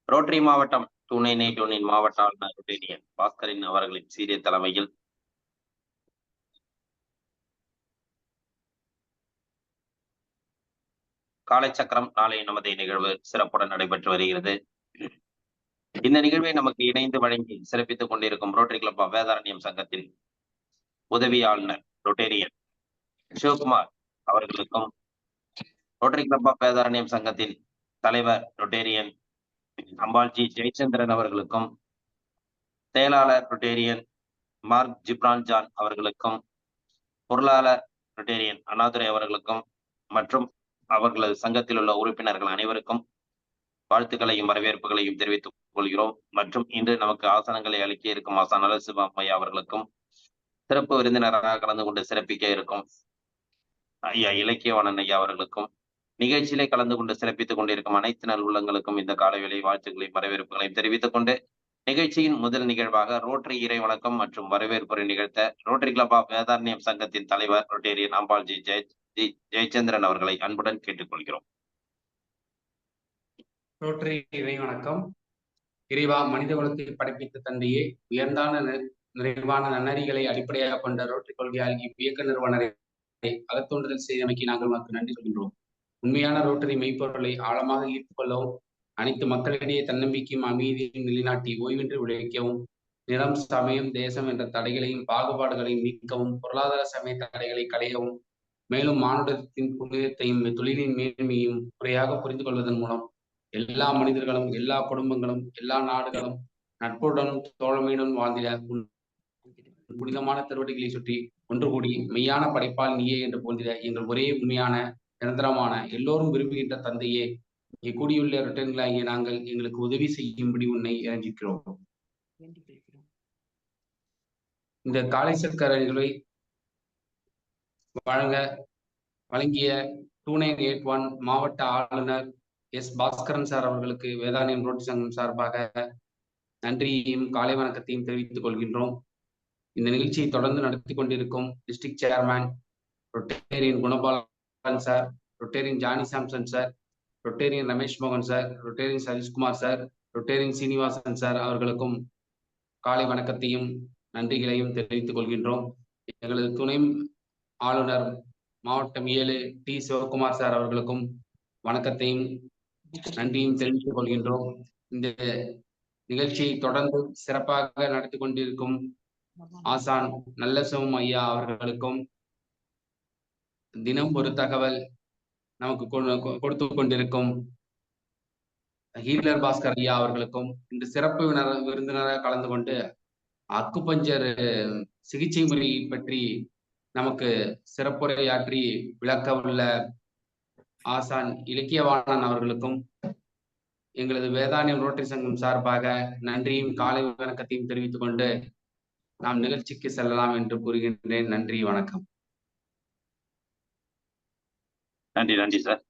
Rotary மாவட்டம் துணை நேட்டோனின் மாவட்ட ஆளுநர் ரொட்டேரியன் பாஸ்கரின் அவர்களின் சீரிய தலைமையில் காலை சக்கரம் நாளை நமது நிகழ்வு சிறப்புடன் நடைபெற்று வருகிறது. இந்த நிகழ்வை நமக்கு இணைந்து வழங்கி சிறப்பித்துக் கொண்டிருக்கும் ரோட்டரி கிளப் ஆஃப் வேதாரண்யம் சங்கத்தின் உதவி ஆளுநர் ரொட்டேரியன் சிவகுமார் அவர்களுக்கும், ரோட்டரி கிளப் ஆஃப் வேதாரண்யம் சங்கத்தின் தலைவர் ரொட்டேரியன் அம்பால்ஜி ஜெயச்சந்திரன் அவர்களுக்கும், செயலாளர் ரொட்டேரியன் மார்க் ஜிப்ரான் ஜான் அவர்களுக்கும், பொருளாளர் ரொட்டேரியன் அண்ணாதுரை அவர்களுக்கும் மற்றும் அவர்களது சங்கத்தில் உள்ள உறுப்பினர்கள் அனைவருக்கும் வாழ்த்துக்களையும் வரவேற்புகளையும் தெரிவித்துக் கொள்கிறோம். மற்றும் இன்று நமக்கு ஆசனங்களை அளிக்க இருக்கும் ஆசான் நலசிவம்மையா அவர்களுக்கும், சிறப்பு விருந்தினராக கலந்து கொண்டு சிறப்பிக்க இருக்கும் ஐயா இலக்கியவாணன் ஐயா அவர்களுக்கும், நிகழ்ச்சியிலே கலந்து கொண்டு சிறப்பித்துக் கொண்டிருக்கும் அனைத்து நல் உள்ளங்களுக்கும் இந்த காலவேளை வாழ்த்துக்களையும் வரவேற்புகளையும் தெரிவித்துக் கொண்டு, நிகழ்ச்சியின் முதல் நிகழ்வாக ரோட்டரி இறை வணக்கம் மற்றும் வரவேற்புரை நிகழ்த்த ரோட்டரி கிளப் ஆஃப் வேதாரண்யம் சங்கத்தின் தலைவர் ரொட்டேரியன் அம்பால்ஜி ஜெயச்சந்திரன் அவர்களை அன்புடன் கேட்டுக்கொள்கிறோம். ரோட்டரி இறை வணக்கம். இறைவா, மனித குலத்தை படைப்பித்த தந்தையே, உயர்ந்தான நிறைவான நன்னறிகளை அடிப்படையாக கொண்ட ரோட்டரி கொள்கையால் இவ்வியக்க நிறுவனரை அகத்தோன்றுதல் செய்தமைக்கு நாங்கள் உனக்கு நன்றி சொல்கின்றோம். உண்மையான ரோட்டரி மெய்ப்பொருளை ஆழமாக ஈர்த்துக் கொள்ளவும், அனைத்து மக்களிடையே தன்னம்பிக்கையும் அமைதியையும் நிலைநாட்டி ஓய்வின்றி உழைக்கவும், நிலம், சமயம், தேசம் என்ற தடைகளையும் பாகுபாடுகளையும் நீக்கவும், பொருளாதார சமய தடைகளை களையவும், மேலும் மானுடத்தின் புனிதத்தையும் தொழிலின் மேன்மையும் முறையாக புரிந்து கொள்வதன் மூலம் எல்லா மனிதர்களும், எல்லா குடும்பங்களும், எல்லா நாடுகளும் நட்புடனும் தோழமையுடன் வாழ்ந்திட புனிதமான திருவடிகளை சுற்றி ஒன்று கூடி மெய்யான படைப்பால் நீயே என்று போந்திட எங்கள் ஒரே உண்மையான நிரந்தரமான எல்லோரும் விரும்புகின்ற தந்தையே, இங்கே கூடியுள்ள ரிட்டர்ன்களாகிய நாங்கள் எங்களுக்கு உதவி செய்யும்படி உன்னை இறஞ்சிக்கிறோம். இந்த காலை சக்கரங்களை வழங்கிய 2981 மாவட்ட ஆளுநர் எஸ் பாஸ்கரன் சார் அவர்களுக்கு வேதாரண்யம் ரோட்டரி சங்கம் சார்பாக நன்றியையும் காலை வணக்கத்தையும் தெரிவித்துக் கொள்கின்றோம். இந்த நிகழ்ச்சியை தொடர்ந்து நடத்தி கொண்டிருக்கும் district chairman Rotarian Gunabalan sir, Rotarian Johnny Samson sir, Rotarian Ramesh மோகன் sir, Rotarian Sathishkumar sir, Rotarian Srinivasan sir அவர்களுக்கும் காலை வணக்கத்தையும் நன்றிகளையும் தெரிவித்துக் கொள்கின்றோம். எங்களது துணை ஆளுநர் மாவட்டம் 7 டி சிவகுமார் சார் அவர்களுக்கும் வணக்கத்தையும் நன்றியும் தெரிவித்துக் கொள்கின்றோம். இந்த நிகழ்ச்சியை தொடர்ந்து சிறப்பாக நடத்தி கொண்டிருக்கும் ஆசான் நல்லசிவம் ஐயா அவர்களுக்கும், தினம் ஒரு தகவல் நமக்கு கொடுத்து கொண்டிருக்கும் ஹீலர் பாஸ்கர் ஐயா அவர்களுக்கும், இந்த சிறப்பு விருந்தினராக கலந்து கொண்டு அக்குபஞ்சர் சிகிச்சை முறை பற்றி நமக்கு சிறப்புரையாற்றி விளக்க உள்ள ஆசான் இலக்கியவாணன் அவர்களுக்கும் எங்களது வேதாரண்யம் ரோட்டரி சங்கம் சார்பாக நன்றியும் காலை வணக்கத்தையும் தெரிவித்துக் கொண்டு நாம் நிகழ்ச்சிக்கு செல்லலாம் என்று கூறுகின்றேன். நன்றி, வணக்கம். நன்றி சார்.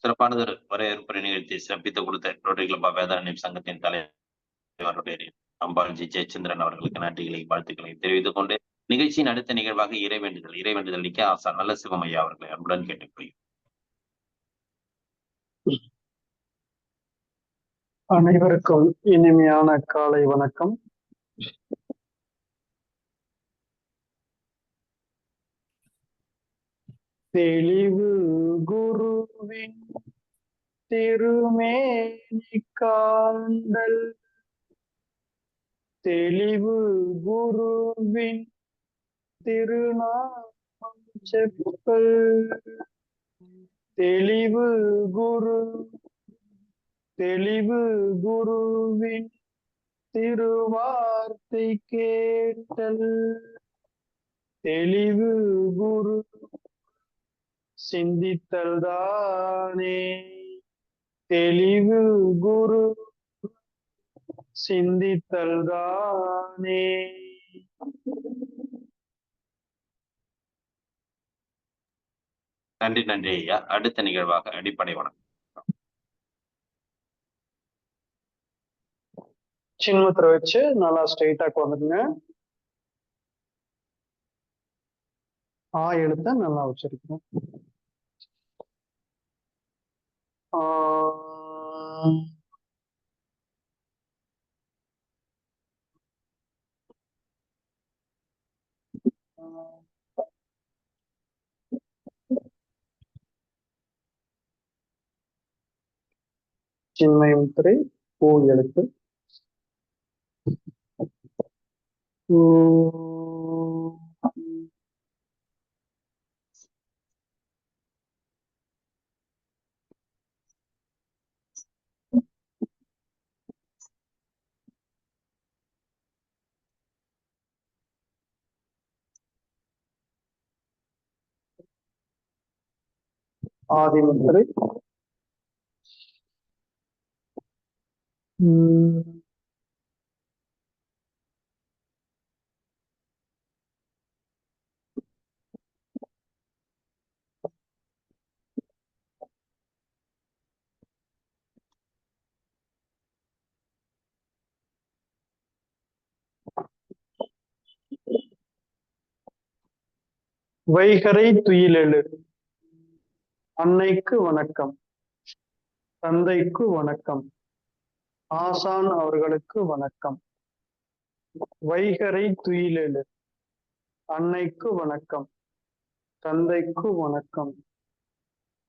சிறப்பானது வரவேற்புரை நிகழ்ச்சியை சிறப்பித்துக் கொடுத்த ரோட்டரி கிளப் ஆஃப் வேதாரண்யம் சங்கத்தின் தலைவர் ரொட்டேரியன் அம்பால்ஜி ஜெயச்சந்திரன் அவர்களுக்கு நன்றிகளையும் வாழ்த்துக்களையும் தெரிவித்துக் கொண்டு, நிகழ்ச்சியின் அடுத்த நிகழ்வாக இறைவேண்டுதல் நிக்க ஆசான் நல்ல சிவமையா அவர்களை அன்புடன் கேட்டுக்கொள்கிறோம். அனைவருக்கும் இனிமையான காலை வணக்கம். தெளிவு குருவின் திருமேனி காண்டல், தெளிவு குருவின் திருநாமம் செப்பல், தெளிவு குருவின் திருவார்த்தை கேட்டல், தெளிவு குரு சிந்தித்தல் தானே, தெளிவு குரு சிந்தித்தல் தானே. நன்றி ஐயா. அடுத்த நிகழ்வாக அடிப்படை வணக்கம். சின்முத்திரை வச்சு நல்லா ஸ்ட்ரெயிட்டா வந்துடுங்க. எழுத்த நல்லா வச்சிருக்கணும். சின்மய முத்திரை பூ எழுத்து. ஆதிமுத்திரை. வைகறை துயிலெழு. அன்னைக்கு வணக்கம், தந்தைக்கு வணக்கம், ஆசான் அவர்களுக்கு வணக்கம். வைகறை துயிலெழு. அன்னைக்கு வணக்கம், தந்தைக்கு வணக்கம்,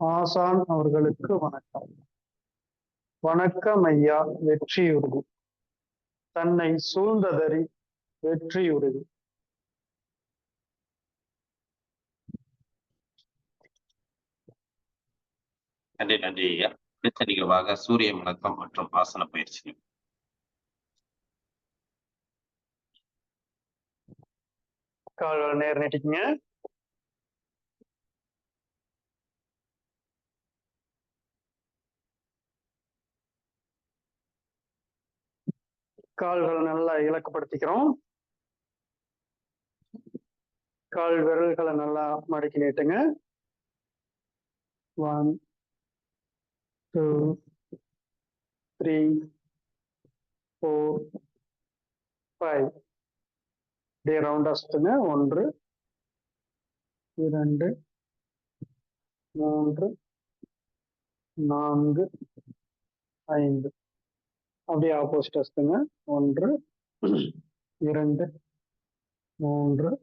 ஆசான் அவர்களுக்கு வணக்கம். வணக்கம் ஐயா, வெற்றியுறுதி. தன்னை சூழ்ந்ததறி வெற்றியுறுதி. நன்றி நன்றி ஐயா. அடுத்த நிகழ்வாக சூரிய வணக்கம் மற்றும் ஆசன பயிற்சி. கால்கள் நேர் நீட்டிக்கங்க. கால்கள் நல்லா இலக்கப்படுத்திக்கிறோம். கால் விரல்களை நல்லா மடக்கி நீட்டுங்க. 1 2 3 4 5. அப்படியே ரவுண்டா சுத்துங்க. 1 2 3 4 5. அப்படியே ஆப்போசிட் சுத்துங்க. 1 2 3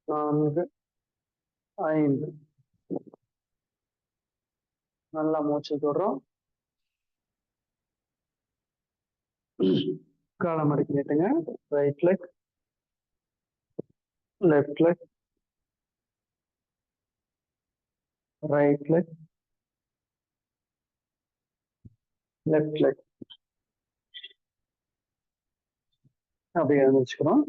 4 5. நல்லா மூச்சு விடுறோம். காலை மடக்கி நீட்டுங்க. Right leg, left leg, right leg, left leg. அப்படியே எழுந்திரிச்சுக்கிறோம்.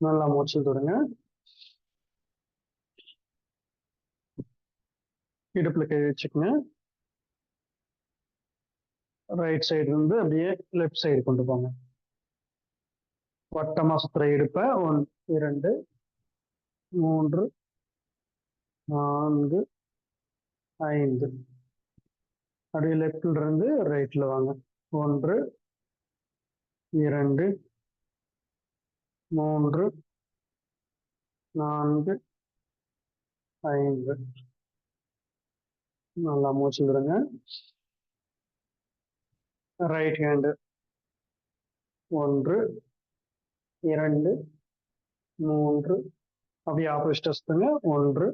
நல்லா மூச்சு விடுங்க. இடுப்புல கை வச்சுக்கோங்க. ரைட் சைடு இருந்து அப்படியே லெஃப்ட் சைடு கொண்டு போங்க. வட்டமா சுத்துற இடுப்பை 1 2 3 4 5. அப்படியே லெஃப்ட்ல இருந்து ரைட்ல வாங்க. 1 2 3 4 5. நல்லா மூச்சு விடுங்க. Right hand 1 2 3. அப்படியே ஆப்போசிட் சுத்துங்க. 1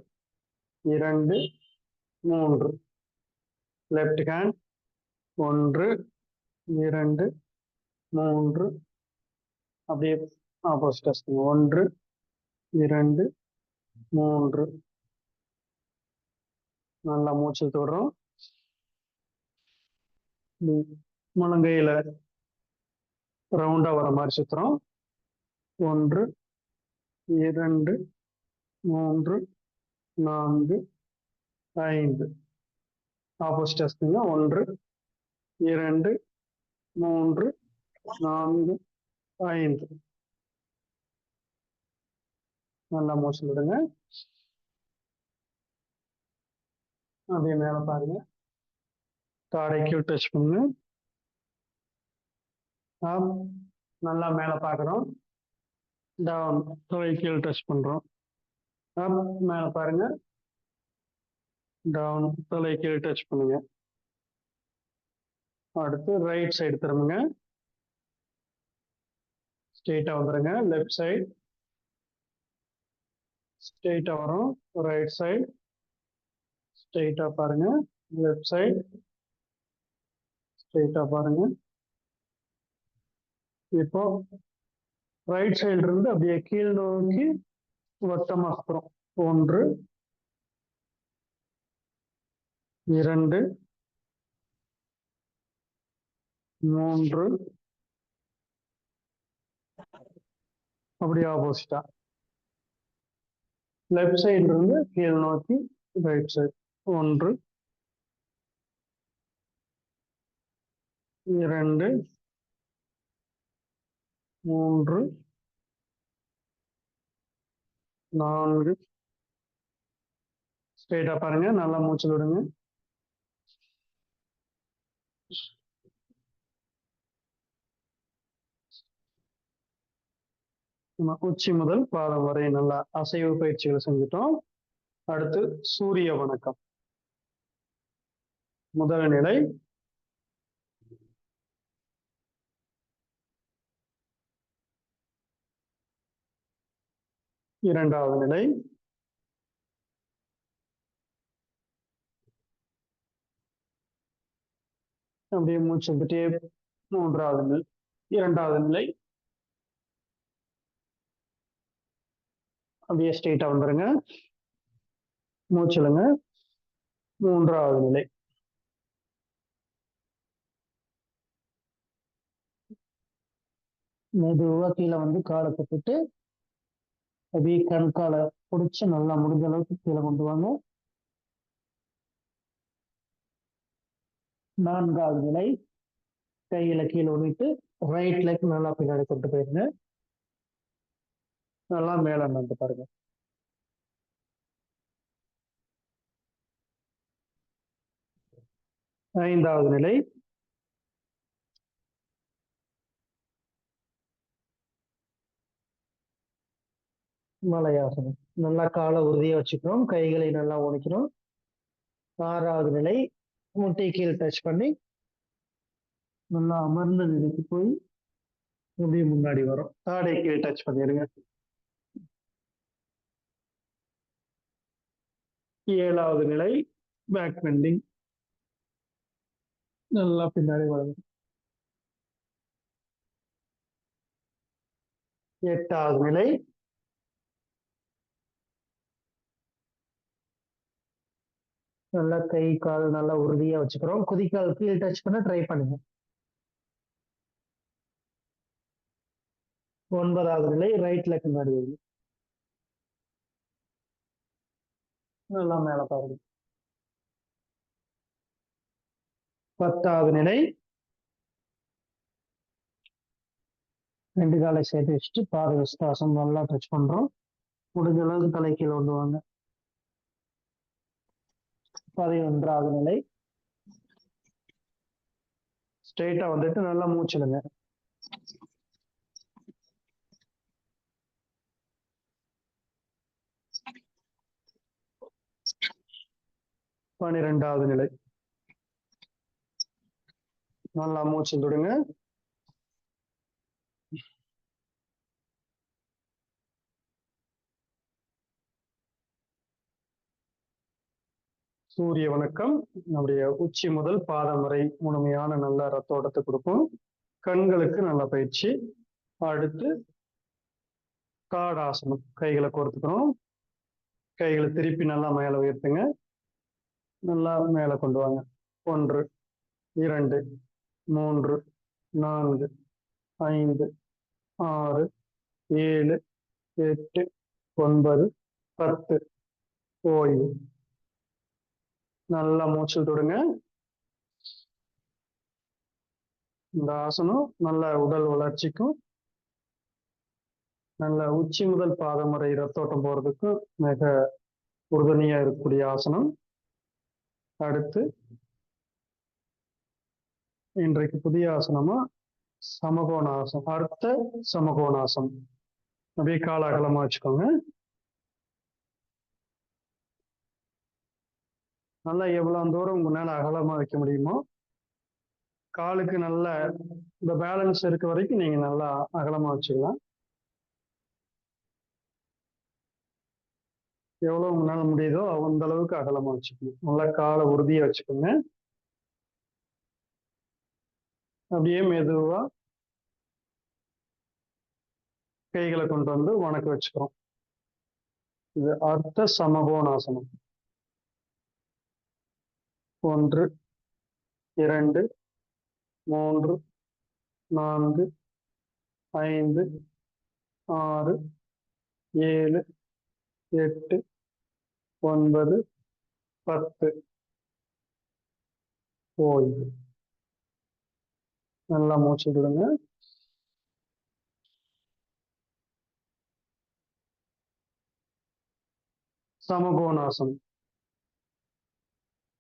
2 3. Left hand 1 2 3. அப்படியே ஆப்போசிட் சுத்துங்க. 1 2 3. நல்லா மூச்சு விடுறோம். முழங்கையில ரவுண்டா வர மாதிரி சுத்துறோம். 1 2 3 4 5. ஆப்போசிட் சுத்துங்க. 1 2 3 4 5. நல்லா மூச்சு விடுங்க. அப்படியே மேல பாருங்க. தாடைக்கு டச் பண்ணுங்க. நல்லா மேல பாக்குறோம். டவுன், தொலை கீழ் டச் பண்றோம். மேல பாருங்க. டவுன், தொலை கீழ் டச் பண்ணுங்க. அடுத்து ரைட் சைடு திரும்புங்க. ஸ்ட்ரெயிட்டா வந்துருங்க. லெஃப்ட் சைடு ஸ்ட்ரெயிட்டா வரும். ரைட் சைடு ஸ்ட்ரெயிட்டா பாருங்க. லெஃப்ட் சைடு ஸ்ட்ரெயிட்டா பாருங்க. இப்போ ரைட் சைடுல இருந்து அப்படியே கீழ் நோக்கி வட்டமா சுத்துறோம். 1 2 3 அப்படியே ஆப்போசிட்டா லெஃப்ட் சைடுல இருந்து கீழ் நோக்கி ரைட் சைடு 1 2 3 4 ஸ்ட்ரெயிட்டா பாருங்க. நல்லா மூச்சு விடுங்க. உச்சி முதல் பாதம் வரை நல்லா அசைவு பயிற்சிகள் செஞ்சுட்டோம். அடுத்து சூரிய வணக்கம். முதல் நிலை இரண்டாவது நிலை அப்படியே மூச்சு விட்டுட்டே மூன்றாவது நிலை இரண்டாவது நிலை அப்படியே ஸ்ட்ரெயிட்டா வந்துருங்க. மூச்சுலுங்க. மூன்றாவது நிலை மெதுவா கீழே வந்து காலை கட்டிட்டு அப்படியே கண்காலை பிடிச்சு நல்லா முடிஞ்ச அளவுக்கு கீழே கொண்டு வாங்க. நான்காவது நிலை கையில கீழே விட்டு ரைட் லெக் நல்லா பின்னாடி கொண்டு போயிருங்க. நல்லா மேல வந்து பாருங்க. ஐந்தாவது நிலை மலையாசனம். நல்லா காலை உறுதியா வச்சுக்கிறோம். கைகளை நல்லா உடைக்கிறோம். ஆறாவது நிலை முட்டை கீழே டச் பண்ணி நல்லா அமர்ந்த நிலைக்கு போய் அப்படியே முன்னாடி வரும். தாடை கீழே டச் பண்ணிடுங்க. ஏழாவது நிலை பேக் பெண்டிங். நல்லா பின்னாடி வரும். எட்டாவது நிலை நல்லா கை கால் நல்லா உறுதியா வச்சுக்கிறோம். குதிக்கால் கீழே டச் பண்ண ட்ரை பண்ணுங்க. ஒன்பதாவது நிலை ரைட் லெக் முன்னாடி வருது. நல்லா மேல பாருங்க. பத்தாவது நிலை ரெண்டு காலை சேர்த்து வச்சுட்டு பாத விஸ்வாசம் நல்லா டச் பண்றோம். முடிஞ்ச அளவுக்கு தலை கீழே கொண்டு வாங்க. 11வது நிலை ஸ்ட்ரெயிட்டா வந்துட்டு நல்லா மூச்சிடுங்க. 12வது நிலை நல்லா மூச்சு விடுங்க. சூரிய வணக்கம். நம்முடைய உச்சி முதல் பாதம் வரை முழுமையான நல்ல ரத்த ஓட்டத்தை கொடுக்கும். கண்களுக்கு நல்ல பயிற்சி. அடுத்து காடாசனம். கைகளை கோர்த்துக்கணும். கைகளை திருப்பி நல்லா மேல உயர்த்துங்க. நல்லா மேல கொண்டு வாங்க. 1 2 3 4 5 6 7 8 9 10 ஓய்வு. நல்லா மூச்சு விடுங்க. இந்த ஆசனம் நல்ல உடல் வளர்ச்சிக்கும் நல்ல உச்சி முதல் பாதம் வரை ரத்தோட்டம் போறதுக்கும் மிக உறுதுணையா இருக்கக்கூடிய ஆசனம். அடுத்து இன்றைக்கு புதிய ஆசனமா சமகோணாசனம். அர்த்த சமகோணாசனம். அப்படியே கால அகலமா வச்சுக்கோங்க. நல்லா எவ்வளவு தூரம் உங்களால அகலமா வைக்க முடியுமோ காலுக்கு நல்ல இந்த பேலன்ஸ் இருக்க வரைக்கும் நீங்க நல்லா அகலமா வச்சுக்கலாம். எவ்வளவு உங்களால முடியுதோ அந்த அளவுக்கு அகலமா வச்சுக்கணும். நல்லா காலை உறுதியா வச்சுக்கோங்க. அப்படியே மெதுவா கைகளை கொண்டு வந்து வணக்க வச்சுக்கிறோம். இது அர்த்த சமகோணாசனம். 1 2 3 4 5 6 7 8 9 10. ஓய்வு. நல்லா மூச்சு விடுங்க. சமகோணாசனம்.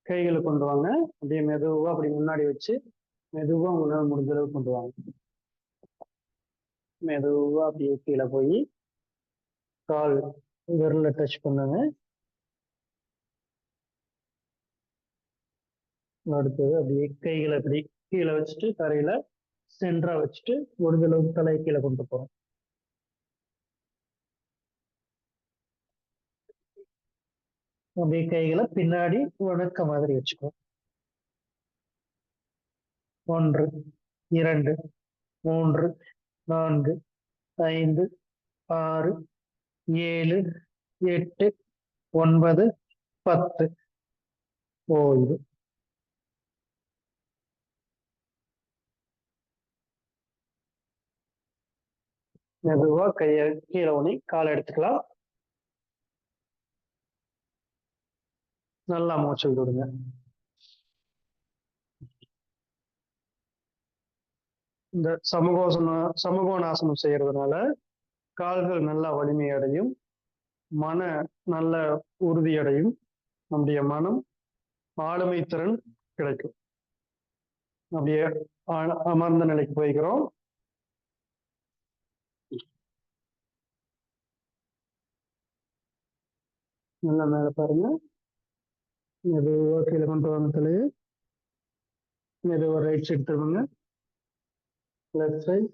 கைகளை கொண்டு வாங்க. அப்படியே மெதுவா அப்படி முன்னாடி வச்சு மெதுவா உங்களால் முடிஞ்ச அளவுக்கு கொண்டு வாங்க. மெதுவா அப்படியே கீழே போய் கால் விரல டச் பண்ணுங்க. அடுத்தது அப்படியே கைகளை அப்படி கீழே வச்சுட்டு தரையில சென்டரா வச்சுட்டு முடிஞ்ச அளவுக்கு தலையை கீழே கொண்டு போறோம். அப்படியே கைகளை பின்னாடி வணக்க மாதிரி வச்சுக்கோ. 1 2 3 4 5 6 7 8 9 10. ஓய்வு. மெதுவா கையை கீழே ஊனி காலை எடுத்துக்கலாம். நல்லா மூச்சு விடுங்க. இந்த சமகோணாசனம் செய்யறதுனால கால்கள் நல்லா வலிமை அடையும், மன நல்ல உறுதியடையும், நம்முடைய மனம் ஆளுமை திறன் கிடைக்கும். அப்படியே அமர்ந்த நிலைக்கு போய்க்கிறோம். நல்லா மேல பாருங்க. மெதுவா கீழே கொண்டு வாங்க தலையை. மெதுவா ரைட் சைடு திரும்புங்க. Left side.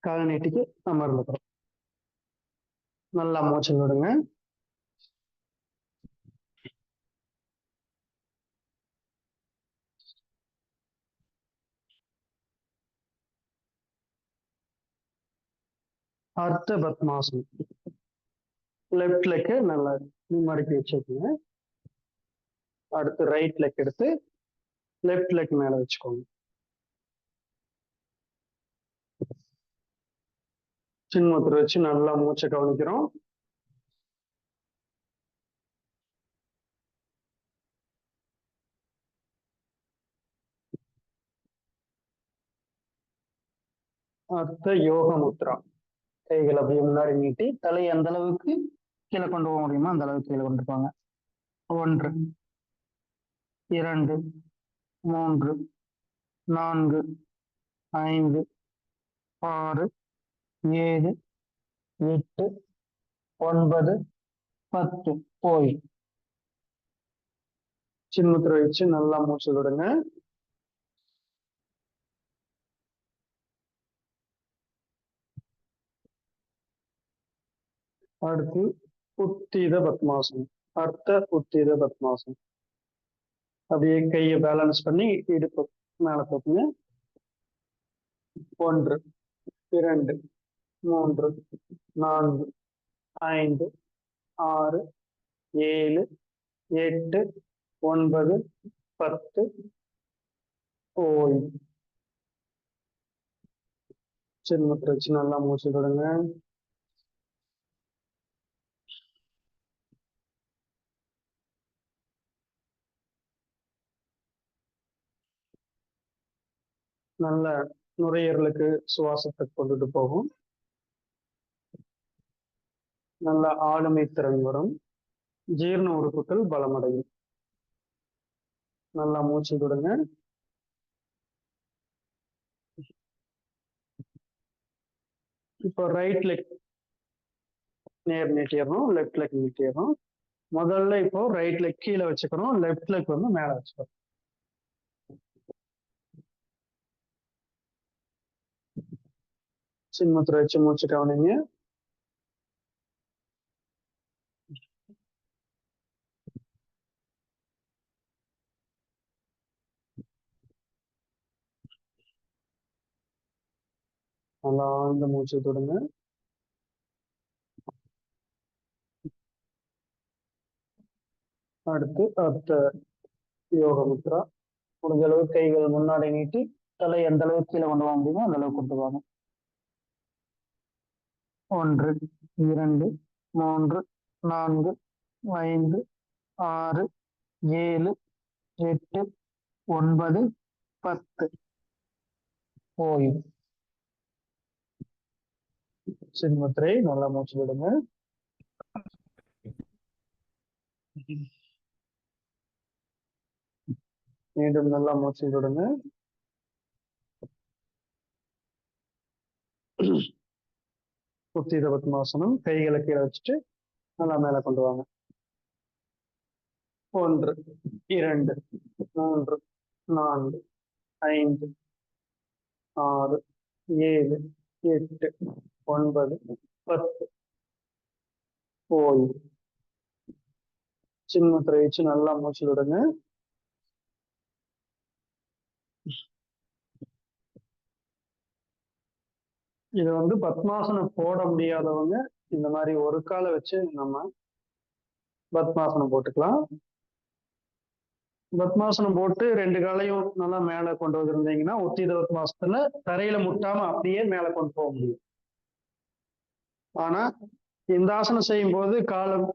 காலை நீட்டிக்கு அமர்ந்துக்கிறோம். நல்லா மூச்சு விடுங்க. அர்த்த பத்மாசனம். லெஃப்ட் லெக் நல்லா மடக்கி வச்சுக்கோங்க. அடுத்து ரைட் லெக் எடுத்து லெஃப்ட் லெக் மேல வச்சுக்கோங்க. சின்முத்திரை வச்சு நல்லா மூச்சை கவனிக்கிறோம். அர்த்த யோக முத்ரா. கைகளை அப்படியே முன்னாடி நீட்டி தலையை எந்த அளவுக்கு கீழே கொண்டு போக முடியுமோ அந்த அளவுக்கு கீழே கொண்டு போங்க. 1 2 3 4 5 6 7 8 9 10. போய் சின்முத்திரை வச்சு நல்லா மூச்சு விடுங்க. அடுத்து உத்தீத பத்மாசனம். அர்த்த உத்தீத பத்மாசனம். அப்படியே கையை பேலன்ஸ் பண்ணி இடுப்பு மேல போட்டுங்க. 1 2 3 4 5 6 7 8 9 10. ஓய்வு. சின்முத்திரை வச்சு நல்லா மூச்சு விடுங்க. நல்ல நுரையீரலுக்கு சுவாசத்தை கொண்டுட்டு போகும். நல்ல ஆளுமை திறன் வரும். ஜீரண உறுப்புகள் பலமடையும். நல்லா மூச்சு விடுங்க. இப்போ ரைட் லெக் நேர் நீட்டிடணும், லெஃப்ட் லெக் நீட்டிடணும். முதல்ல இப்போ ரைட் லெக் கீழே வச்சுக்கிறோம், லெஃப்ட் லெக் வந்து மேல வச்சுக்கிறோம். சின்முத்திரை வச்சு மூச்சு கவனிங்க. நல்லா ஆழ்ந்த மூச்சு தொடுங்க. அடுத்து அடுத்த யோக முத்ரா. முடிஞ்ச அளவுக்கு கைகள் முன்னாடி நீட்டி தலை எந்த அளவுக்கு கீழே கொண்டு போக முடியுமோ அந்த அளவுக்கு கொண்டு வாங்க. 1 2 3 4 5 6 7 8 9 10. ஓய்வு. சின்முத்திரை நல்லா மூச்சு விடுங்க. மீண்டும் நல்லா மூச்சு விடுங்க. உத்தீத பத்மாசனம். கைகளை கீழே வச்சுட்டு நல்லா மேல கொண்டு வாங்க. 1 2 3 4 5 6 7 8 9 10. ஓய்வு. சின்முத்திரை வச்சு நல்லா மூச்சு விடுங்க. இது பத்மாசனம் போட முடியாதவங்க இந்த மாதிரி ஒரு காலை வச்சு நம்ம பத்மாசனம் போட்டுக்கலாம். பத்மாசனம் போட்டு 2 காலையும் நல்லா மேல கொண்டு வந்திருந்தீங்கன்னா உத்தீத பத்மாசனத்துல தரையில முட்டாம அப்படியே மேல கொண்டு போக முடியும். ஆனா இந்த ஆசனம் செய்யும் போது காலம்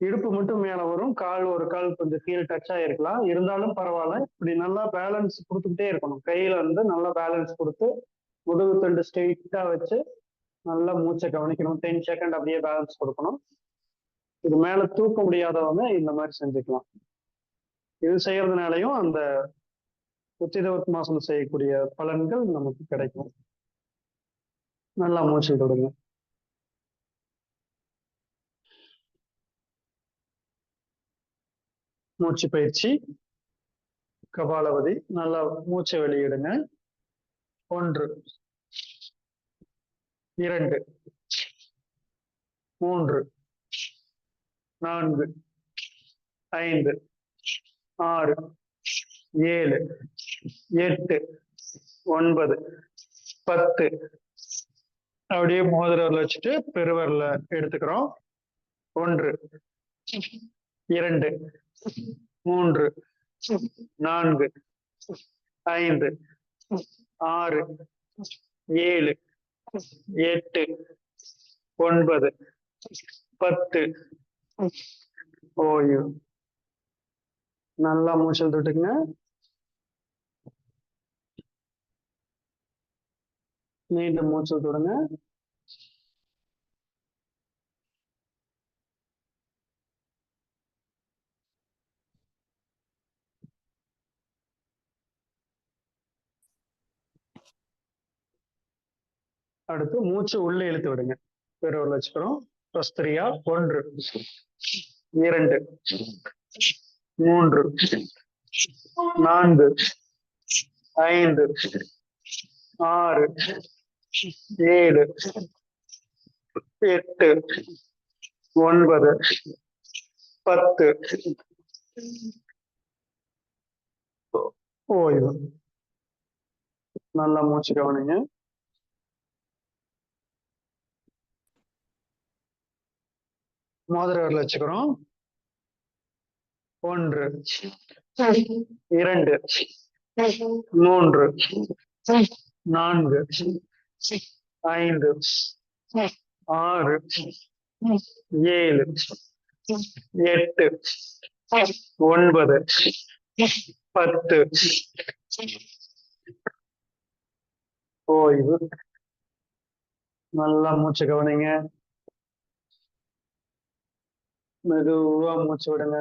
இடுப்பு மட்டும் மேல வரும், கால் ஒரு கால் கொஞ்சம் கீழே டச் ஆயிருக்கலாம். இருந்தாலும் பரவாயில்ல. இப்படி நல்லா பேலன்ஸ் கொடுத்துக்கிட்டே இருக்கணும். கையில நல்லா பேலன்ஸ் கொடுத்து முதுகு தண்டு ஸ்ட்ரெயிட்டா வச்சு நல்லா மூச்சை கவனிக்கணும். 10 செகண்ட் அப்படியே பேலன்ஸ் கொடுக்கணும். இது மேல தூக்க முடியாதவங்க இந்த மாதிரி செஞ்சுக்கலாம். இது செய்யறதுனாலையும் அந்த உத்தீத பத்மாசனம் செய்யக்கூடிய பலன்கள் நமக்கு கிடைக்கும். நல்லா மூச்சு விடுங்க. மூச்சு பயிற்சி கபாலபதி. நல்லா மூச்சை வெளியிடுங்க. 1 2 3 4 5 6 7 8 9 10. அப்படியே மோதிரவில் வச்சுட்டு பெருவரில் எடுத்துக்கிறோம். 1 2 3 4 5 6 7 8 9 10. ஓய்வு. நல்லா மூச்சு விட்டுட்டுங்க. மீண்டும் மூச்சு விட்டுடுங்க. அடுத்து மூச்சு உள்ளே இழுத்து விடுங்க. பெருவரில் வச்சுக்கிறோம். பஸ்திரியா. 1 2 3 4 5 6 7 8 9 10. ஓய்வு. நல்லா மூச்சு கவனிங்க. மோதிர விரல் வச்சுக்கிறோம். 1 2 3 4 5 6 7 8 9 10. ஓய்வு. நல்லா மூச்சு கவனிங்க. மெதுவா மூச்சு விடுங்க.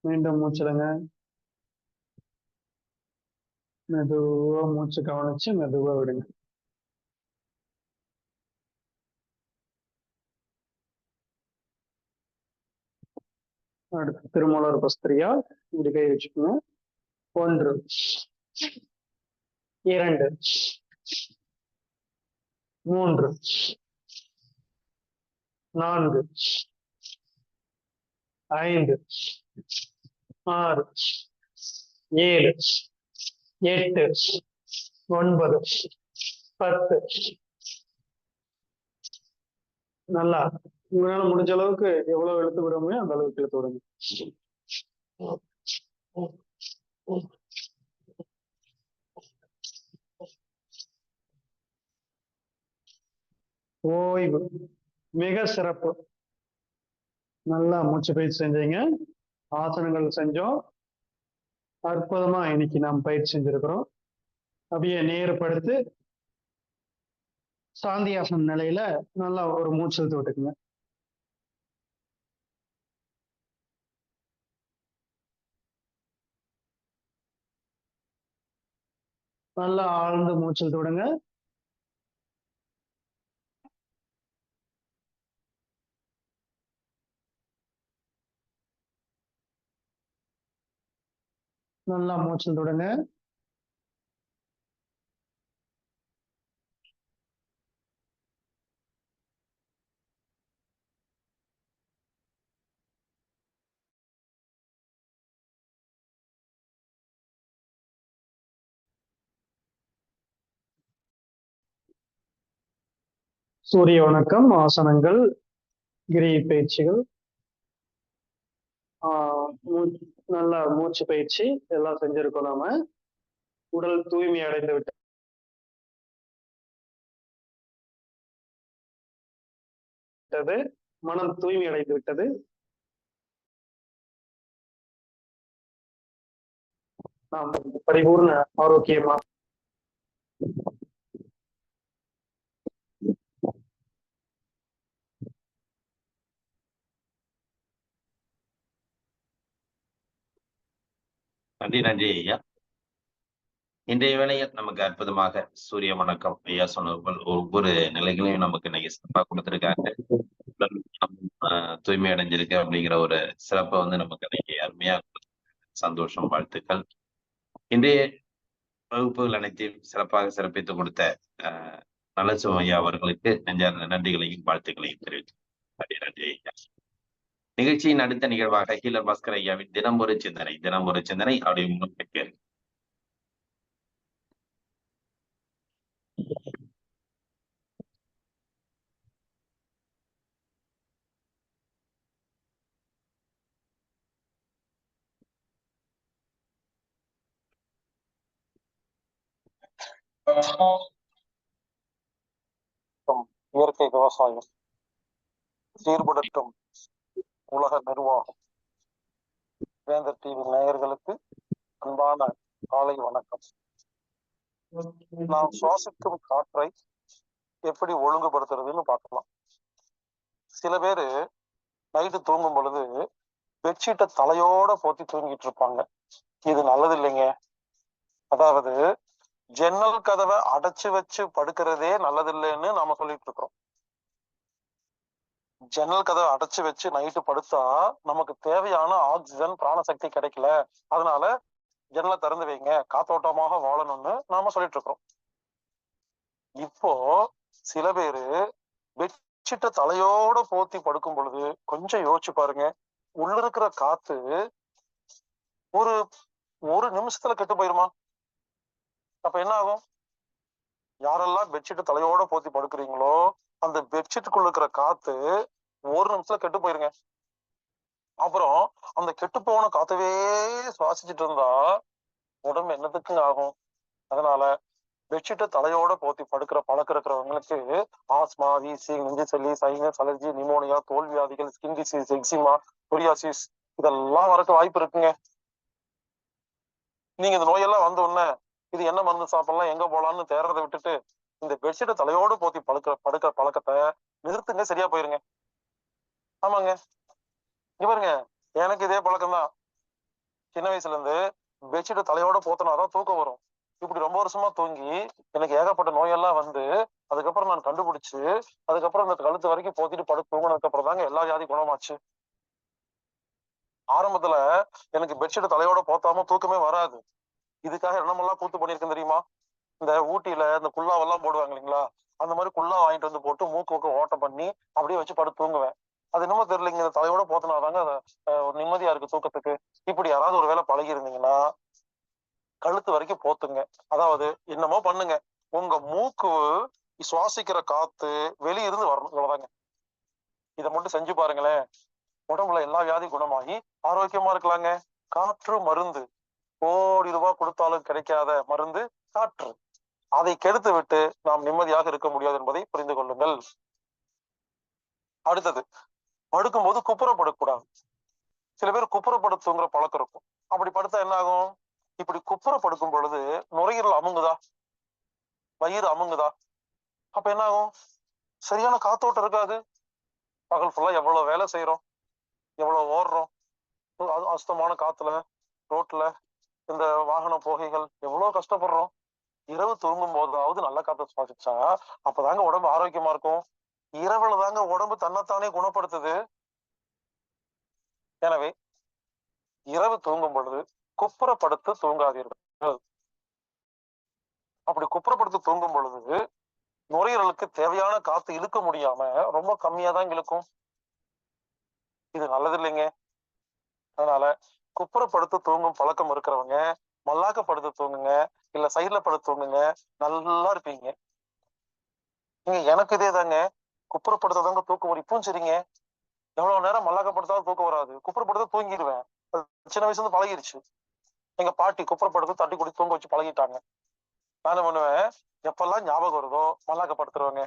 மீண்டும் மூச்சுடுங்க. மெதுவா மூச்சு கவனிச்சு மெதுவா விடுங்க. அடுத்து திருமூலர் பஸ்திரியா. இப்படி கை வச்சுக்கோங்க. 1 2 3 4 5 6 7 8 9 10. நல்லா உங்களால முடிஞ்ச அளவுக்கு எவ்வளவு இழுத்து விட முடியும் அந்த அளவுக்கு இழுத்து விடுங்க. ஓய்வு. மிக சிறப்பு. நல்லா மூச்சு பயிற்சி செஞ்சீங்க, ஆசனங்கள் செஞ்சோம். அற்புதமா இன்னைக்கு நாம் பயிற்சி செஞ்சிருக்கிறோம். அப்படியே நேர்படுத்து சாந்தியாசன நிலையில நல்லா ஒரு மூச்சு இழுத்து விட்டுக்குங்க. நல்லா ஆழ்ந்து மூச்சு இழுத்து விடுங்க. நல்லா மூச்சு இழுத்து விடுங்க. சூரிய வணக்கம், ஆசனங்கள், கிரி பயிற்சிகள், நல்ல மூச்சு பயிற்சி எல்லாம் செஞ்சிருக்கோம். நாம உடல் தூய்மை அடைந்து விட்டது, மனம் தூய்மை அடைந்து விட்டது. நாம் பரிபூர்ண ஆரோக்கியமா நன்றி ஐயா. இன்றைய வேளையில் நமக்கு அற்புதமாக சூரிய வணக்கம் ஐயா சொன்னவர்கள் ஒவ்வொரு நிலைகளையும் நமக்கு இன்னைக்கு சிறப்பாக கொடுத்திருக்காங்க. தூய்மை அடைஞ்சிருக்கு அப்படிங்கிற ஒரு சிறப்பை வந்து நமக்கு இன்னைக்கு அருமையா சந்தோஷம், வாழ்த்துக்கள். இன்றைய வகுப்புகள் அனைத்தையும் சிறப்பாக சிறப்பித்து கொடுத்த நலசுவம் ஐயா அவர்களுக்கு நெஞ்சார்ந்த நன்றிகளையும் வாழ்த்துக்களையும் தெரிவித்து நன்றி ஐயா. நிகழ்ச்சியின் அடுத்த நிகழ்வாக ஹீலர் பாஸ்கர் ஐயாவின் தினம் ஒரு சிந்தனை அவருடைய மூலம் கேட்கிறேன். இயற்கை விவசாயம் சீர்படுத்தும் உலக நிர்வாகம். வேந்தர் டிவி நேயர்களுக்கு அன்பான காலை வணக்கம். நாம் சுவாசிக்கும் காற்றை எப்படி ஒழுங்குபடுத்துறதுன்னு பார்க்கலாம். சில பேரு நைட்டு தூங்கும் பொழுது பெட்ஷீட்டை தலையோட போத்தி தூங்கிட்டு இருப்பாங்க. இது நல்லது இல்லைங்க. அதாவது ஜன்னல் கதவை அடைச்சு வச்சு படுக்கிறதே நல்லது இல்லைன்னு நாம சொல்லிட்டு இருக்கிறோம். ஜன்னல் கதவை அடைச்சு வச்சு நைட்டு படுத்தா நமக்கு தேவையான ஆக்சிஜன் பிராணசக்தி கிடைக்கல, அதனால ஜன்னலை திறந்து வைங்க, காத்தோட்டமாக வாழணும்னு நாம சொல்லிட்டு இருக்கிறோம். இப்போ சில பேரு பெட்ஷீட்டை தலையோட போத்தி படுக்கும் பொழுது கொஞ்சம் யோசிச்சு பாருங்க, உள்ள இருக்கிற காத்து ஒரு நிமிஷத்துல கெட்டு போயிருமா? அப்ப என்ன ஆகும்? யாரெல்லாம் பெட்ஷீட்டை தலையோட போத்தி படுக்கிறீங்களோ அந்த பெட்ஷீட்டுக்குள்ள இருக்கிற காத்து ஒரு நிமிஷத்துல கெட்டு போயிருங்க. அப்புறம் அந்த கெட்டு போன காத்தவே சுவாசிச்சுட்டு இருந்தா உடம்பு என்னத்துக்குங்க ஆகும்? அதனால பெட்ஷீட்டை தலையோட போத்தி படுக்கிற பழக்கம் இருக்கிறவங்களுக்கு ஆஸ்மா, வீசிங், நெஞ்சு சளி, சைனஸ், அலர்ஜி, நிமோனியா, தோல் வியாதிகள், ஸ்கின் டிசீஸ், எக்ஸிமா, சொரியாசிஸ் இதெல்லாம் வரக்கு வாய்ப்பு இருக்குங்க. நீங்க இந்த நோயெல்லாம் வந்த உடனே இது என்ன மருந்து சாப்பிடலாம், எங்க போலான்னு தேர்றதை விட்டுட்டு இந்த பெட்ஷீட்டை தலையோடு போத்தி படுக்கிற பழக்கத்தை நிறுத்துங்க, சரியா போயிருங்க. ஆமாங்க, இங்க பாருங்க, எனக்கு இதே பழக்கம் தான். சின்ன வயசுல இருந்து பெட்ஷீட்டை தலையோட போத்தினாதான் தூக்கம் வரும். இப்படி ரொம்ப வருஷமா தூங்கி எனக்கு ஏகப்பட்ட நோயெல்லாம் வந்து அதுக்கப்புறம் நான் கண்டுபிடிச்சு அதுக்கப்புறம் இந்த கழுத்து வரைக்கும் போத்திட்டு படுத்து தூங்கினதுக்கு அப்புறம் தாங்க எல்லா வியாதி குணமாச்சு. ஆரம்பத்துல எனக்கு பெட்ஷீட்டை தலையோட போத்தாம தூக்கமே வராது. இதுக்காக என்னமெல்லாம் கூத்து பண்ணியிருக்கேன் தெரியுமா? இந்த ஊட்டியில இந்த குல்லாவெல்லாம் போடுவாங்க இல்லைங்களா, அந்த மாதிரி குல்லா வாங்கிட்டு வந்து போட்டு மூக்கு ஓட்டம் பண்ணி அப்படியே வச்சு படுத்து தூங்குவேன். அது என்னமோ தெரியலைங்க, இந்த தலையோட போத்தினாதாங்க ஒரு நிம்மதியா இருக்கு தூக்கத்துக்கு. இப்படி யாராவது ஒரு வேளை பழகி இருந்தீங்கன்னா கழுத்து வரைக்கும் போத்துங்க. அதாவது என்னமோ பண்ணுங்க, உங்க மூக்கு சுவாசிக்கிற காத்து வெளியிருந்து வரணும், இவ்வளவுதாங்க. இதை மட்டும் செஞ்சு பாருங்களேன், உடம்புல எல்லா வியாதியும் குணமாகி ஆரோக்கியமா இருக்கலாங்க. காற்று மருந்து, கோடி ரூபாய் கொடுத்தாலும் கிடைக்காத மருந்து காற்று. அதை கெடுத்து விட்டு நாம் நிம்மதியாக இருக்க முடியாது என்பதை புரிந்து கொள்ளுங்கள். அடுத்தது, படுக்கும்போது குப்புறப்படக்கூடாது. சில பேர் குப்புறப்படுத்துங்கிற பழக்கம் இருக்கும். அப்படி படுத்தா என்ன ஆகும்? இப்படி குப்புற படுக்கும் பொழுது நுரையீரல் அமுங்குதா, வயிறு அமுங்குதா, அப்ப என்ன ஆகும்? சரியான காத்தோட்டம் இருக்காது. பகல் ஃபுல்லா எவ்வளவு வேலை செய்யறோம், எவ்வளவு ஓடுறோம், அசுத்தமான காத்துல, ரோட்ல இந்த வாகன புகைகள், எவ்வளவு கஷ்டப்படுறோம். இரவு தூங்கும் போதாவது நல்ல காத்த சுவாசிச்சா அப்பதாங்க உடம்பு ஆரோக்கியமா இருக்கும். இரவுல தாங்க உடம்பு தன்னைத்தானே குணப்படுத்துது. எனவே இரவு தூங்கும் பொழுது குப்புறப்படுத்து தூங்காதீர்கள். அப்படி குப்புறப்படுத்து தூங்கும் பொழுது நுரையீரலுக்கு தேவையான காத்து இழுக்க முடியாம ரொம்ப கம்மியா தான் இழுக்கும். இது நல்லது இல்லைங்க. அதனால குப்புறப்படுத்து தூங்கும் பழக்கம் இருக்கிறவங்க மல்லாக்க படுத்து தூங்குங்க, இல்ல சைட்ல படுத்து தூங்குங்க, நல்லா இருப்பீங்க. நீங்க எனக்கு இதே தாங்க, குப்புறப்படுத்தாதாங்க தூக்கம் வரும். இப்பவும் சரிங்க, எவ்வளவு நேரம் மல்லாக்கப்படுத்தாலும் தூக்கம் வராது, குப்புறப்படுத்த தூங்கிடுவேன். சின்ன வயசுல இருந்து பழகிருச்சு. எங்க பாட்டி குப்புறப்படுத்த தட்டி குடி தூங்க வச்சு பழகிட்டாங்க. நான் என்ன பண்ணுவேன், எப்பெல்லாம் ஞாபகம் வருதோ மல்லாக்கப்படுத்துருவேங்க.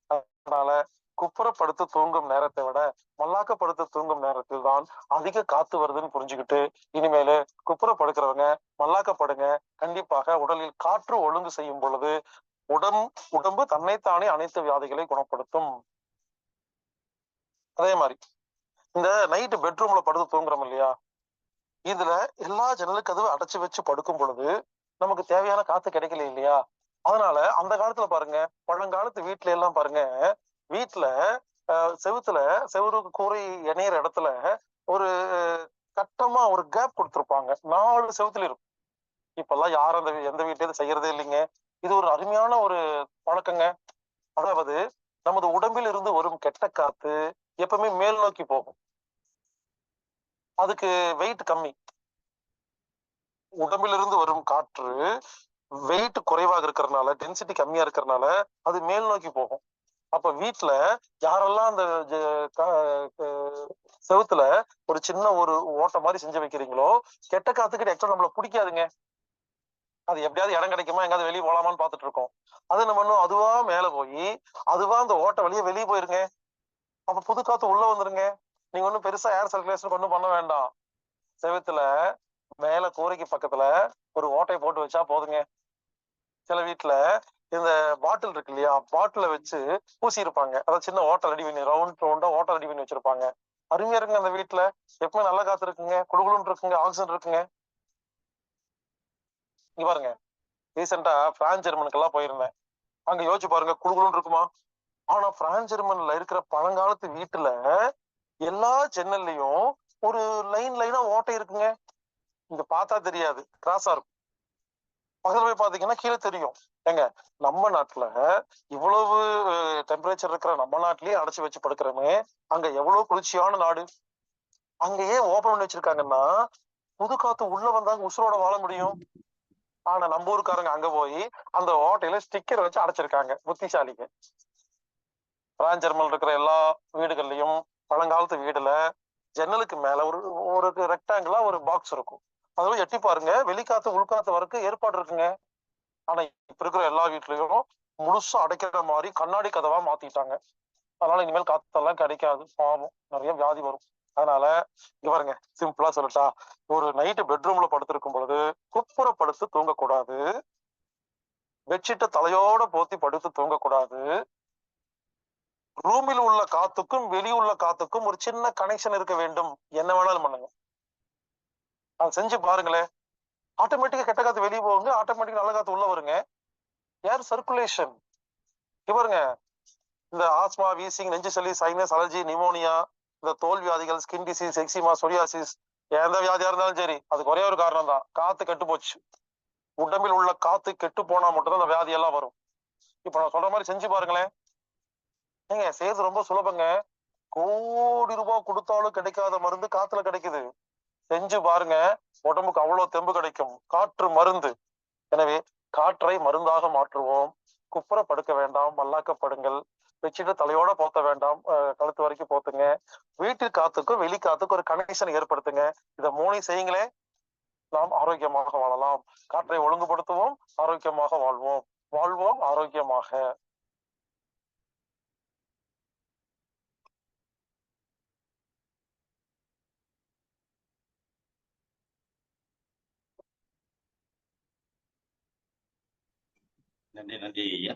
அதனால குப்புறப்படுத்து தூங்கும் நேரத்தை விட மல்லாக்கப்படுத்து தூங்கும் நேரத்தில் தான் அதிக காத்து வருதுன்னு புரிஞ்சுக்கிட்டு இனிமேலு குப்புறப்படுக்கிறவங்க மல்லாக்கப்படுங்க. கண்டிப்பாக உடலில் காற்று ஒழுங்கு செய்யும் பொழுது உடம்பு தன்னைத்தானே அனைத்து வியாதிகளை குணப்படுத்தும். அதே மாதிரி இந்த நைட்டு பெட்ரூம்ல படுத்து தூங்குறோம் இல்லையா, இதுல எல்லா ஜன்னல் கதவு அடைச்சு வச்சு படுக்கும் பொழுது நமக்கு தேவையான காத்து கிடைக்கல இல்லையா. அதனால அந்த காலத்துல பாருங்க, பழங்காலத்து வீட்டுல எல்லாம் பாருங்க, வீட்டுல செவுத்துல செவுருக்கு கூரை இணையிற இடத்துல ஒரு கட்டமா ஒரு கேப் கொடுத்துருப்பாங்க, 4 செவுத்துல இருக்கும். இப்பெல்லாம் யாரும் அந்த எந்த வீட்லயும் செய்யறதே இல்லைங்க. இது ஒரு அருமையான ஒரு பழக்கங்க. அதாவது நமது உடம்பில் இருந்து வரும் கெட்ட காத்து எப்பவுமே மேல் நோக்கி போகும். அதுக்கு வெயிட் கம்மி. உடம்பிலிருந்து வரும் காற்று வெயிட் குறைவாக இருக்கிறதுனால, டென்சிட்டி கம்மியா இருக்கிறதுனால அது மேல் நோக்கி போகும். அப்ப வீட்டுல யாரெல்லாம் அந்த செவுத்துல ஒரு சின்ன ஒரு ஓட்டை மாதிரி செஞ்சு வைக்கிறீங்களோ, கெட்ட காத்துக்கிட்ட எக்ஸ்ட்ரா நம்மள பிடிக்காதுங்க. அது எப்படியாவது இடம் கிடைக்குமா, எங்காவது வெளியே போலாமான்னு பாத்துட்டு இருக்கோம். அது என்ன பண்ணும், அதுவா மேல போய் அதுவா அந்த ஓட்டை வெளியே போயிருங்க. அப்ப புது காத்து உள்ள வந்துருங்க. நீங்க ஒண்ணும் பெருசா ஏர் சர்க்குலேஷன் ஒண்ணும் பண்ண வேண்டாம். செவுத்துல மேல கூரைக்கு பக்கத்துல ஒரு ஓட்டையை போட்டு வச்சா போதுங்க. சில வீட்டுல இந்த பாட்டில் இருக்கு இல்லையா, பாட்டில வச்சு பூசி இருப்பாங்க. அதாவது சின்ன ஓட்டை ரெடி பண்ணி ரவுண்டா ஓட்டை ரெடி பண்ணி வச்சிருப்பாங்க. அருமையா இருக்குங்க. அந்த வீட்டுல எப்பவுமே நல்ல காத்து இருக்குங்க, குளுகுளுன்னு இருக்குங்க, ஆக்சிஜன் இருக்குங்க. இங்க பாருங்க, ரீசெண்டா பிரான்ஸ் ஜெர்மனுக்கு எல்லாம் போயிருந்தேன். அங்க யோசிச்சு பாருங்க, குளுகுளுன்னு இருக்குமா. ஆனா பிரான்ஸ் ஜெர்மன்ல இருக்கிற பழங்காலத்து வீட்டுல எல்லா ஜன்னல்லையும் ஒரு லைனா ஓட்டை இருக்குங்க. இங்க பார்த்தா தெரியாது, கிராஸா இருக்கும். பக்கத்துல போய் பாத்தீங்கன்னா கீழே தெரியும். ஏங்க, நம்ம நாட்டுல இவ்வளவு டெம்பரேச்சர் இருக்கிற நம்ம நாட்டிலேயே அடைச்சு வச்சு படுக்கிறோமே, அங்க எவ்வளவு குளிர்ச்சியான நாடு. அங்க ஏன் ஓபன் பண்ணி வச்சிருக்காங்கன்னா, புது காத்து உள்ள வந்தாங்க உசுரோட வாழ முடியும். ஆனா நம்ம ஊருக்காரங்க அங்க போய் அந்த ஓட்டையில ஸ்டிக்கர் வச்சு அடைச்சிருக்காங்க. புத்திசாலிங்க. பிரான்ஸ் ஜெர்மன்ல இருக்கிற எல்லா வீடுகள்லயும் பழங்காலத்து வீடுல ஜன்னலுக்கு மேல ஒரு ரெக்டாங்கிளா ஒரு பாக்ஸ் இருக்கும். அதுவும் எட்டி பாருங்க, வெளிக்காத்து உள்காத்து வரைக்கும் ஏற்பாடு இருக்குங்க. ஆனா இப்ப இருக்கிற எல்லா வீட்லயும் முழுசா அடைக்கிற மாதிரி கண்ணாடி கதவா மாத்திட்டாங்க. அதனால இனிமேல் காத்தெல்லாம் கிடைக்காது, பாவம், நிறைய வியாதி வரும். அதனால இங்க பாருங்க, சிம்பிளா சொல்லட்டா, ஒரு நைட்டு பெட்ரூம்ல படுத்திருக்கும் பொழுது குப்புறப்படுத்து தூங்கக்கூடாது, பெட்ஷீட்டை தலையோட போத்தி படுத்து தூங்கக்கூடாது. ரூமில் உள்ள காத்துக்கும் வெளியுள்ள காத்துக்கும் ஒரு சின்ன கனெக்ஷன் இருக்க வேண்டும். என்ன வேணாலும் பண்ணுங்க, அதை செஞ்சு பாருங்களேன். ஆட்டோமேட்டிக்கா கெட்ட காத்து வெளியே போகுங்க, ஆட்டோமேட்டிக்கா நல்ல காத்து உள்ள வருங்க. ஏர் சர்க்குலேஷன். பாருங்க, இந்த ஆஸ்மா, வீசிங், நெஞ்சு சளி, சைனஸ், அலர்ஜி, நிமோனியா, இந்த தோல் வியாதிகள், ஸ்கின் டிசீஸ், எக்ஸிமா, சொரியாசிஸ், எந்த வியாதியா இருந்தாலும் சரி, அதுக்கு ஒரே ஒரு காரணம் தான், காத்து கெட்டு போச்சு. உடம்பில் உள்ள காத்து கெட்டு போனா மட்டும்தான் அந்த வியாதி எல்லாம் வரும். இப்ப நான் சொல்ற மாதிரி செஞ்சு பாருங்களேன். நீங்க செய்யறது ரொம்ப சுலபங்க. கோடி ரூபாய் கொடுத்தாலும் கிடைக்காத மருந்து காத்துல கிடைக்குது. செஞ்சு பாருங்க, உடம்புக்கு அவ்வளவு தெம்பு கிடைக்கும். காற்று மருந்து. எனவே காற்றை மருந்தாக மாற்றுவோம். குப்புற படுக்க வேண்டாம், மல்லாக்கப்படுங்கள். வச்சுட்டு தலையோட போத்த வேண்டாம், கழுத்து வரைக்கும் போத்துங்க. வீட்டு காத்துக்கும் வெளி காத்துக்கும் ஒரு கனெக்ஷன் ஏற்படுத்துங்க. இதை 3 செய்யுங்களே, நாம் ஆரோக்கியமாக வாழலாம். காற்றை ஒழுங்குபடுத்துவோம், ஆரோக்கியமாக வாழ்வோம். வாழ்வோம் ஆரோக்கியமாக. நன்றி நன்றி ஐயா.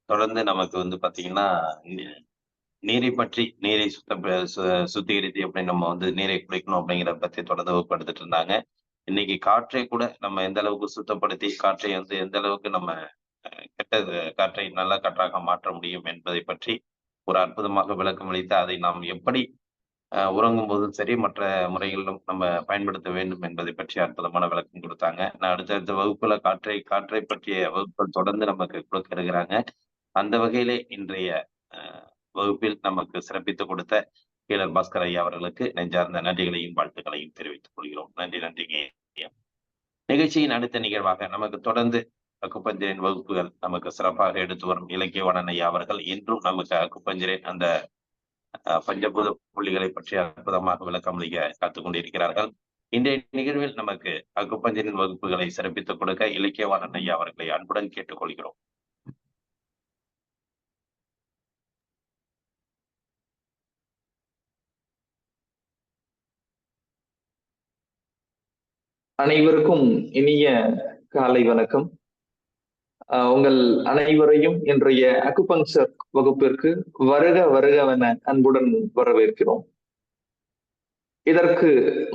தொடர்ந்து நமக்கு வந்து பாத்தீங்கன்னா நீரை பற்றி, நீரை சுத்திகரித்து எப்படி நம்ம வந்து நீரை குடிக்கணும் அப்படிங்கிறத பத்தி தொடர்ந்து வகுப்படுத்திட்டு இருந்தாங்க. இன்னைக்கு காற்றை கூட நம்ம எந்த அளவுக்கு சுத்தப்படுத்தி காற்றை வந்து எந்த அளவுக்கு நம்ம கெட்ட காற்றை நல்ல காற்றாக மாற்ற முடியும் என்பதை பற்றி ஒரு அற்புதமாக விளக்கம் அளித்து அதை நாம் எப்படி உறங்கும் போதும் சரி மற்ற முறைகளிலும் நம்ம பயன்படுத்த வேண்டும் என்பதை பற்றி அற்புதமான விளக்கம் கொடுத்தாங்க. நான் அடுத்தடுத்த வகுப்புல காற்றை பற்றிய வகுப்புகள் தொடர்ந்து நமக்கு கொடுக்க இருக்கிறாங்க. அந்த வகையிலே இன்றைய வகுப்பில் நமக்கு சிறப்பித்துக் கொடுத்த கீழர் பாஸ்கர் ஐயா அவர்களுக்கு நெஞ்சார்ந்த நன்றிகளையும் வாழ்த்துக்களையும் தெரிவித்துக் கொள்கிறோம். நன்றிங்க. நிகழ்ச்சியின் அடுத்த நிகழ்வாக நமக்கு தொடர்ந்து அக்குப்பஞ்சரின் வகுப்புகள் நமக்கு சிறப்பாக எடுத்து வரும் இலக்கியவாணன் ஐயா அவர்கள் இன்றும் நமக்கு அக்குப்பஞ்சரின் அந்த பஞ்சபூத புள்ளிகளை பற்றி அற்புதமாக விளக்கம் அளிக்க காத்துக் கொண்டிருக்கிறார்கள். இன்றைய நிகழ்வில் நமக்கு அக்குப்பஞ்சரின் வகுப்புகளை சிறப்பித்துக் கொடுக்க இலக்கியவாணன் ஐயா அவர்களை அன்புடன் கேட்டுக்கொள்கிறோம். அனைவருக்கும் இனிய காலை வணக்கம். உங்கள் அனைவரையும் இன்றைய அக்குபங்சர் வகுப்பிற்கு வருக வருகவென அன்புடன் வரவேற்கிறோம். இதற்கு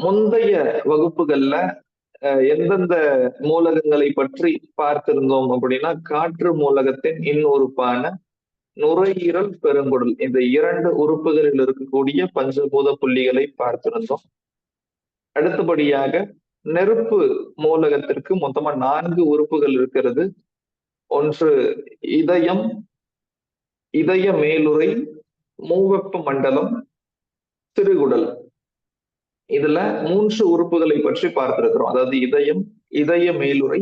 முந்தைய வகுப்புகள்ல எந்தெந்த மூலகங்களை பற்றி பார்த்திருந்தோம் அப்படின்னா, காற்று மூலகத்தின் இன்னொருப்பான நுரையீரல், பெருங்குடல், இந்த 2 உறுப்புகளில் இருக்கக்கூடிய பஞ்சபூத புள்ளிகளை பார்த்திருந்தோம். அடுத்தபடியாக நெருப்பு மூலகத்திற்கு மொத்தமா 4 உறுப்புகள் இருக்கிறது. ஒன்று இதயம், இதய மேலுறை, மூவெப்ப மண்டலம், சிறுகுடல். இதுல 3 உறுப்புகளை பற்றி பார்த்திருக்கிறோம். அதாவது இதயம், இதய மேலுறை,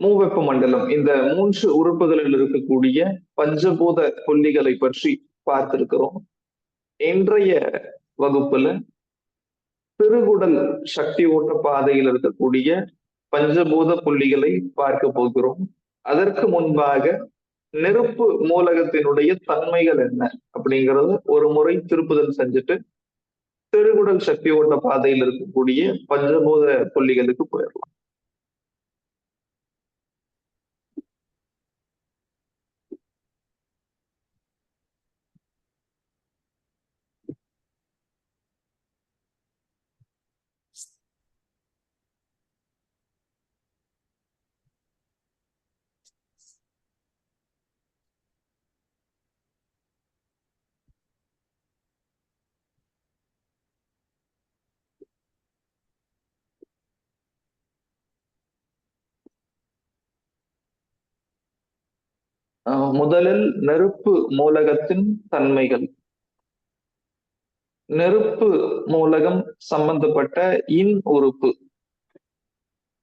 மூவெப்ப மண்டலம், இந்த 3 உறுப்புகளில் இருக்கக்கூடிய பஞ்சபூத புள்ளிகளை பற்றி பார்த்திருக்கிறோம். இன்றைய வகுப்புல சிறுகுடல் சக்தி ஓட்ட பாதையில் இருக்கக்கூடிய பஞ்சபூத புள்ளிகளை பார்க்க போகிறோம். அதற்கு முன்பாக நெருப்பு மூலகத்தினுடைய தன்மைகள் என்ன அப்படிங்கிறது ஒரு முறை திருப்புதல் செஞ்சுட்டு சிறுகுடல் சக்தி ஓட்ட பாதையில் இருக்கக்கூடிய பஞ்சபூத புள்ளிகளுக்கு போயிடலாம். முதலில் நெருப்பு மூலகத்தின் தன்மைகள். நெருப்பு மூலகம் சம்பந்தப்பட்ட இன் உறுப்பு,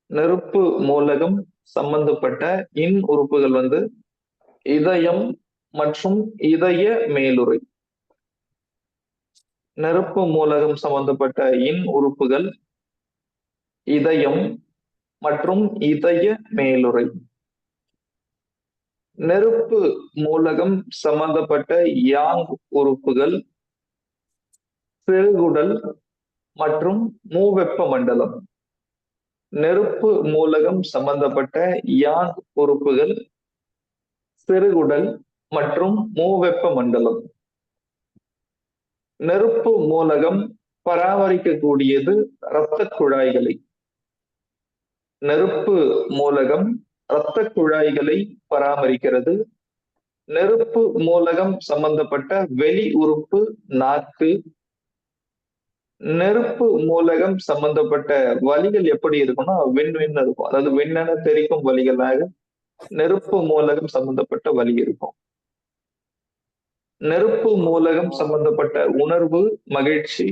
நெருப்பு மூலகம் சம்பந்தப்பட்ட இன் உறுப்புகள் வந்து இதயம் மற்றும் இதய மேலுறை. நெருப்பு மூலகம் சம்பந்தப்பட்ட இன் உறுப்புகள் இதயம் மற்றும் இதய மேலுறை. நெருப்பு மூலகம் சம்பந்தப்பட்ட யாங் உறுப்புகள் சிறுகுடல் மற்றும் மூவெப்ப மண்டலம். நெருப்பு மூலகம் சம்பந்தப்பட்ட யாங் உறுப்புகள் சிறுகுடல் மற்றும் மூவெப்ப மண்டலம். நெருப்பு மூலகம் பராமரிக்கக்கூடியது இரத்த குழாய்களை. நெருப்பு மூலகம் இரத்த குழாய்களை பராமரிக்கிறது. நெருப்பு மூலகம் சம்பந்தப்பட்ட வெளி உறுப்பு நாக்கு. நெருப்பு மூலகம் சம்பந்தப்பட்ட வலிகள் எப்படி இருக்கும்னா விண் இருக்கும். அதாவது விண்ணென தெரிக்கும் வலிகளாக நெருப்பு மூலகம் சம்பந்தப்பட்ட வலி இருக்கும். நெருப்பு மூலகம் சம்பந்தப்பட்ட உணர்வு மகிழ்ச்சி,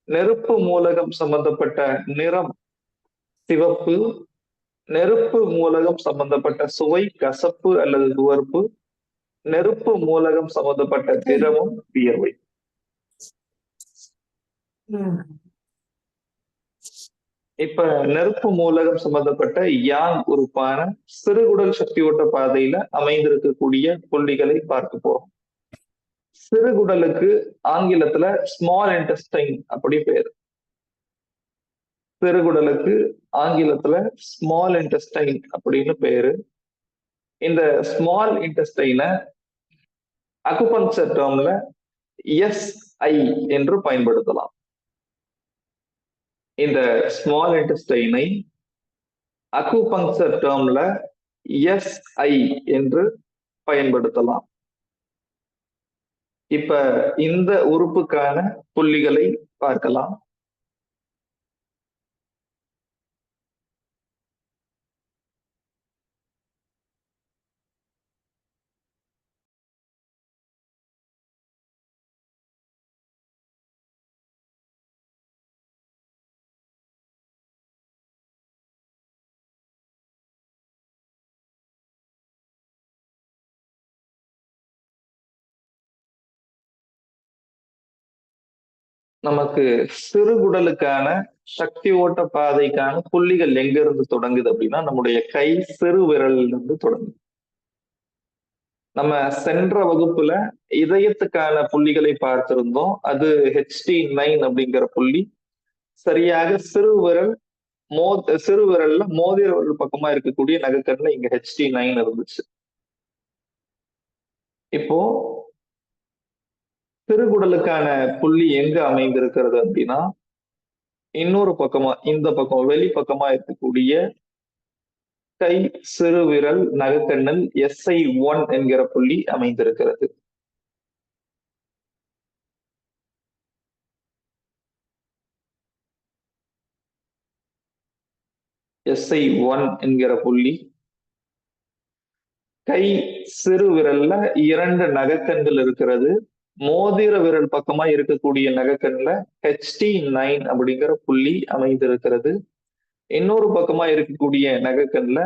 நெருப்பு மூலகம் சம்பந்தப்பட்ட நிறம் சிவப்பு, நெருப்பு மூலகம் சம்பந்தப்பட்ட சுவை கசப்பு அல்லது துவர்ப்பு, நெருப்பு மூலகம் சம்பந்தப்பட்ட திரவம் வியர்வை. இப்ப நெருப்பு மூலகம் சம்பந்தப்பட்ட யாங் உறுப்பான சிறுகுடல் சக்தியோட்ட பாதையில அமைந்திருக்கக்கூடிய புள்ளிகளை பார்க்க போறோம். சிறுகுடலுக்கு ஆங்கிலத்துல ஸ்மால் இன்டெஸ்டைன் அப்படி பேரு. சிறுகுடலுக்கு ஆங்கிலத்துல ஸ்மால் இன்டெஸ்டைன் அப்படின்னு பேரு. இந்த ஸ்மால் இன்டெஸ்டைனை அக்குபங்சர் டேர்ம்ல SI என்று பயன்படுத்தலாம். இந்த ஸ்மால் இன்டெஸ்டைனை அக்குபங்சர் டேர்ம்ல SI என்று பயன்படுத்தலாம். இப்ப இந்த உறுப்புக்கான புள்ளிகளை பார்க்கலாம். நமக்கு சிறுகுடலுக்கான சக்தி ஓட்ட பாதைக்கான புள்ளிகள் எங்க இருந்து தொடங்குது அப்படின்னா நம்முடைய கை சிறு விரல்ல இருந்து தொடங்குது. நம்ம சென்ற வகுப்புல இதயத்துக்கான புள்ளிகளை பார்த்திருந்தோம். அது HT9 அப்படிங்கிற புள்ளி சரியாக சிறு விரல்ல மோதிர விரல் பக்கமா இருக்கக்கூடிய நகைக்கண்ணுல இங்க HT9 இருந்துச்சு. இப்போ சிறுகுடலுக்கான புள்ளி எங்க அமைந்திருக்கிறது அப்படின்னா இன்னொரு பக்கமா இந்த பக்கம் வெளி பக்கமா இருக்கக்கூடிய கை சிறு விரல் நகைக்கண்ணில் SI1 என்கிற புள்ளி அமைந்திருக்கிறது. SI1 என்கிற புள்ளி கை சிறு விரல்ல 2 நகைக்கண்கள் இருக்கிறது. மோதிர விரல் பக்கமா இருக்கக்கூடிய நகைக்கண்ல HT9 அப்படிங்கிற புள்ளி அமைந்திருக்கிறது. இன்னொரு பக்கமா இருக்கக்கூடிய நகைக்கண்ல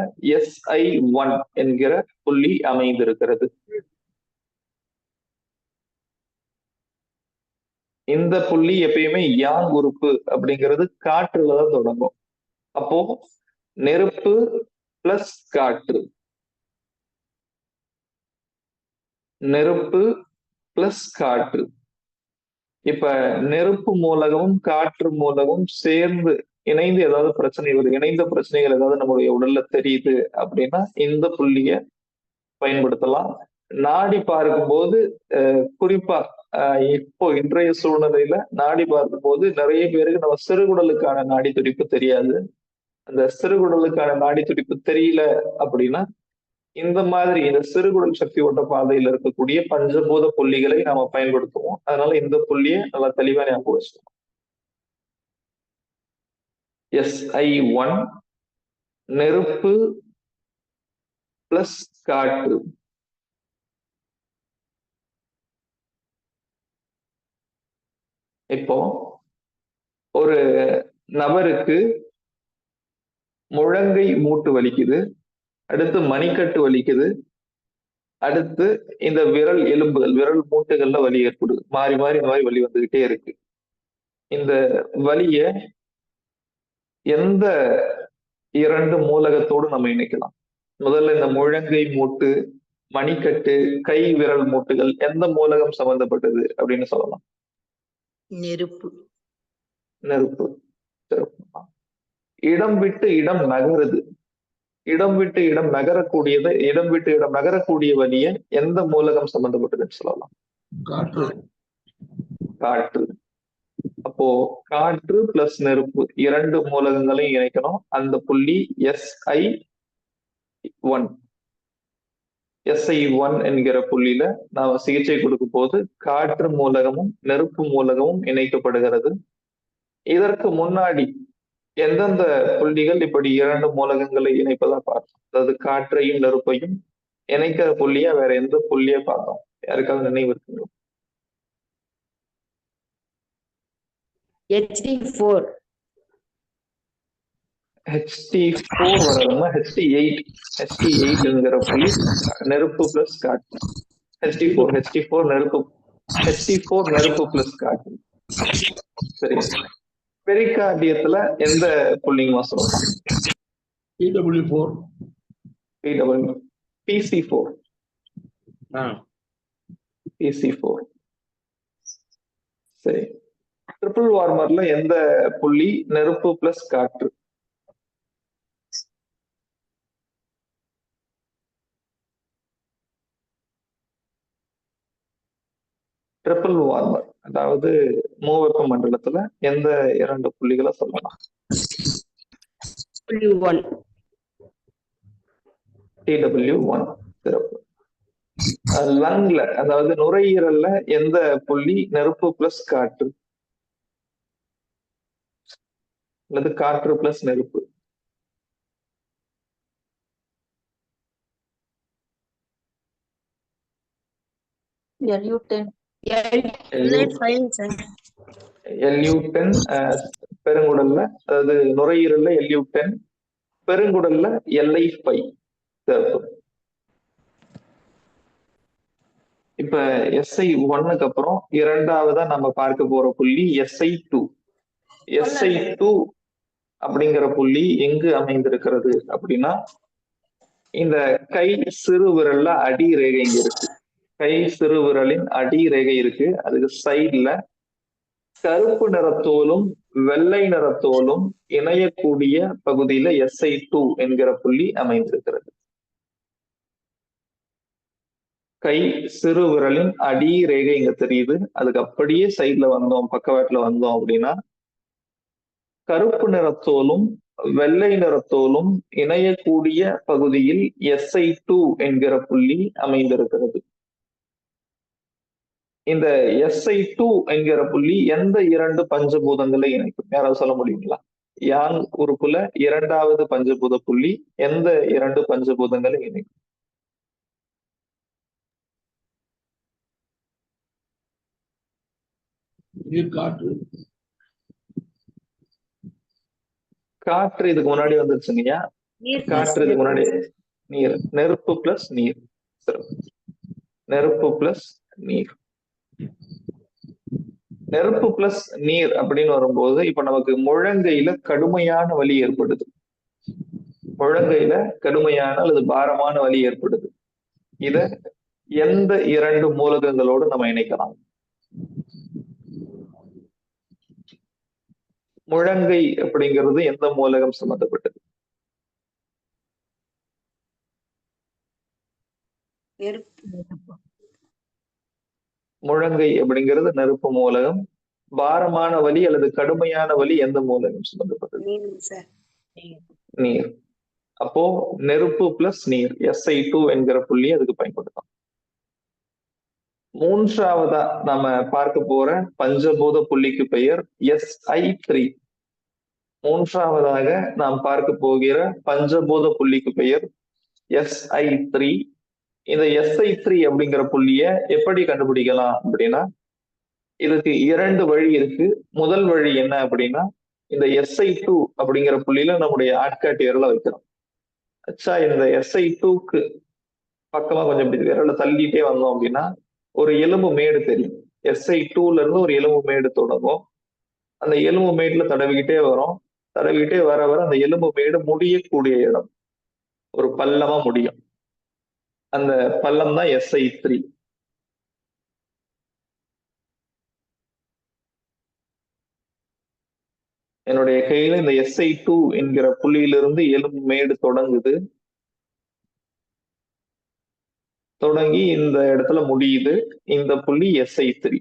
SI1 என்கிற புள்ளி அமைந்திருக்கிறது. இந்த புள்ளி எப்பயுமே யாங் உறுப்பு அப்படிங்கிறது காற்றுலதான் தொடங்கும். அப்போ நெருப்பு பிளஸ் காற்று, நெருப்பு பிளஸ் காற்று. இப்ப நெருப்பு மூலகமும் காற்று மூலமும் சேர்ந்து இணைந்து ஏதாவது பிரச்சனை வருது, இணைந்த பிரச்சனைகள் ஏதாவது நம்முடைய உடல்ல தெரியுது அப்படின்னா இந்த புள்ளிய பயன்படுத்தலாம். நாடி பார்க்கும்போது குறிப்பா இப்போ இன்றைய சூழ்நிலையில நாடி பார்க்கும்போது நிறைய பேருக்கு நம்ம சிறுகுடலுக்கான நாடி துடிப்பு தெரியாது. அந்த சிறுகுடலுக்கான நாடி துடிப்பு தெரியல அப்படின்னா இந்த மாதிரி இந்த சிறுகுடல் சக்தி ஓட்ட பாதையில் இருக்கக்கூடிய பஞ்சபூத புள்ளிகளை நாம பயன்படுத்துவோம். அதனால இந்த புள்ளியை நல்லா தெளிவா ஞாபகம் வச்சுக்கணும். SI1 நெருப்பு பிளஸ் காற்று. இப்போ ஒரு நபருக்கு முழங்கை மூட்டு வலிக்குது, அடுத்து மணிக்கட்டு வலிக்குது, அடுத்து இந்த விரல் எலும்புகள் விரல் மூட்டுகள்ல வலி ஏற்படுது. மாறி மாறி இந்த மாதிரி வலி வந்துகிட்டே இருக்கு. இந்த வலிய எந்த 2 மூலகத்தோடு நம்ம இணைக்கலாம்? முதல்ல இந்த முழங்கை மூட்டு, மணிக்கட்டு, கை விரல் மூட்டுகள் எந்த மூலகம் சம்பந்தப்பட்டது அப்படின்னு சொல்லலாம்? நெருப்பு. நெருப்பு. இடம் விட்டு இடம் நகருது. இடம் விட்டு இடம் நகரக்கூடியது, இடம் விட்டு இடம் நகரக்கூடிய வலிய எந்த மூலகம் சம்பந்தப்பட்டதுன்னு சொல்லலாம்? காற்று. காற்று. அப்போ காற்று பிளஸ் நெருப்பு 2 மூலகங்களையும் இணைக்கணும். அந்த புள்ளி SI1. SI1 என்கிற புள்ளியில நாம சிகிச்சை கொடுக்கும் போது காற்று மூலகமும் நெருப்பு மூலகமும் இணைக்கப்படுகிறது. இதற்கு முன்னாடி எந்தெந்த புள்ளிகள் இப்படி இரண்டு மூலகங்களை இணைப்பதா பார்த்தோம்? அதாவது காற்றையும் நெருப்பையும் இணைக்கிற புள்ளியா வேற எந்த புள்ளியை பார்த்தோம்? யாருக்காவது நினைவு இருக்குங்களா? HD4. HT4 வராதுமா, HT8 புள்ளி நெருப்பு பிளஸ் காற்று. HT4 நெருப்பு பிளஸ் காற்று. சரி, பெரிகார்டியத்துல எந்த புள்ளிங்கமா சொல்லலாம்? PW4. PC4. சரி, ட்ரிபிள் வார்மர்ல எந்த புள்ளி நெருப்பு பிளஸ் காற்று? ட்ரிபிள் வார்மர் அதாவது மூவெப்ப மண்டலத்துல எந்த இரண்டு புள்ளிகளை சொல்லலாம்? TW1. சிறப்பு. லங்ல அதாவது நுரையீரல்ல எந்த புள்ளி நெருப்பு பிளஸ் காற்று அல்லது காற்று பிளஸ் நெருப்பு? LU10. LU10 பெருங்குடல்ல, அதாவது நுரையீரல்ல LU10, பெருங்குடல்ல LI5. சிறப்பு. இப்ப SI1க்கு அப்புறம் இரண்டாவதா நம்ம பார்க்க போற புள்ளி SI2. SI2 அப்படிங்கிற புள்ளி எங்கு அமைந்திருக்கிறது அப்படின்னா, இந்த கை சிறு விரல்ல அடி ரேகை இங்க இருக்கு. கை சிறு விரலின் அடி ரேகை இருக்கு. அதுக்கு சைட்ல கருப்பு நிறத்தோலும் வெள்ளை நிறத்தோலும் இணையக்கூடிய பகுதியில SI2 என்கிற புள்ளி அமைந்திருக்கிறது. கை சிறு விரலின் அடி ரேகை இங்க தெரியுது. அதுக்கு அப்படியே சைட்ல வந்தோம், பக்கவாட்டுல வந்தோம் அப்படின்னா கருப்பு நிறத்தோலும் வெள்ளை நிறத்தோலும் இணையக்கூடிய பகுதியில் SI2 என்கிற புள்ளி அமைந்திருக்கிறது. இந்த SI2 என்கிற புள்ளி எந்த இரண்டு பஞ்சபூதங்களை இணைக்கும்? யாராவது சொல்ல முடியுங்களா? யாங் உறுப்புல இரண்டாவது பஞ்சபூத புள்ளி எந்த இரண்டு பஞ்சபூதங்களை இணைக்கும்? காற்று இதுக்கு முன்னாடி வந்துருச்சுங்கய்யா. காற்று இதுக்கு முன்னாடி நீர். நெருப்பு பிளஸ் நீர். நெருப்பு பிளஸ் நீர். நெருப்பு பிளஸ் நீர் அப்படின்னு வரும்போது இப்ப நமக்கு முழங்கையில கடுமையான வலி ஏற்படுது. முழங்கையில கடுமையான அல்லது பாரமான வலி ஏற்படுது. இத எந்த இரண்டு மூலகங்களோடு நம்ம இணைக்கலாம்? முழங்கை அப்படிங்கிறது எந்த மூலகம் சம்பந்தப்பட்டது? முழங்கை அப்படிங்கிறது நெருப்பு மூலகம். பாரமான வலி அல்லது கடுமையான வலி எந்த மூலகம் சம்பந்தப்பட்டது? நீர். அப்போ நெருப்பு பிளஸ் நீர் SI2 என்கிற புள்ளி அதுக்கு பயன்படுத்தலாம். மூன்றாவதா நாம பார்க்க போற பஞ்சபூத புள்ளிக்கு பெயர் SI3. மூன்றாவதாக நாம் பார்க்க போகிற பஞ்சபூத புள்ளிக்கு பெயர் SI3. இந்த SI3 அப்படிங்கிற புள்ளிய எப்படி கண்டுபிடிக்கலாம் அப்படின்னா, இதுக்கு இரண்டு வழி இருக்கு. முதல் வழி என்ன அப்படின்னா, இந்த SI2 அப்படிங்கிற புள்ளியில நம்முடைய ஆட்காட்டி விரலை வைக்கிறோம். அச்சா, இந்த SI2க்கு பக்கமா கொஞ்சம் இப்படி விரலை தள்ளிட்டே வந்தோம் அப்படின்னா ஒரு எலும்பு மேடு தெரியும். SI2ல இருந்து ஒரு எலும்பு மேடு தொடங்கும். அந்த எலும்பு மேடுல தடவிக்கிட்டே வரும். தடவிக்கிட்டே வர வர அந்த எலும்பு மேடு முடியக்கூடிய இடம் ஒரு பள்ளமா முடியும். அந்த பள்ளம் தான் SI3. என்னுடைய கையில இந்த SI2 என்கிற புள்ளியிலிருந்து எலும்பு மேடு தொடங்குது. தொடங்கி இந்த இடத்துல முடியுது. இந்த புள்ளி SI3.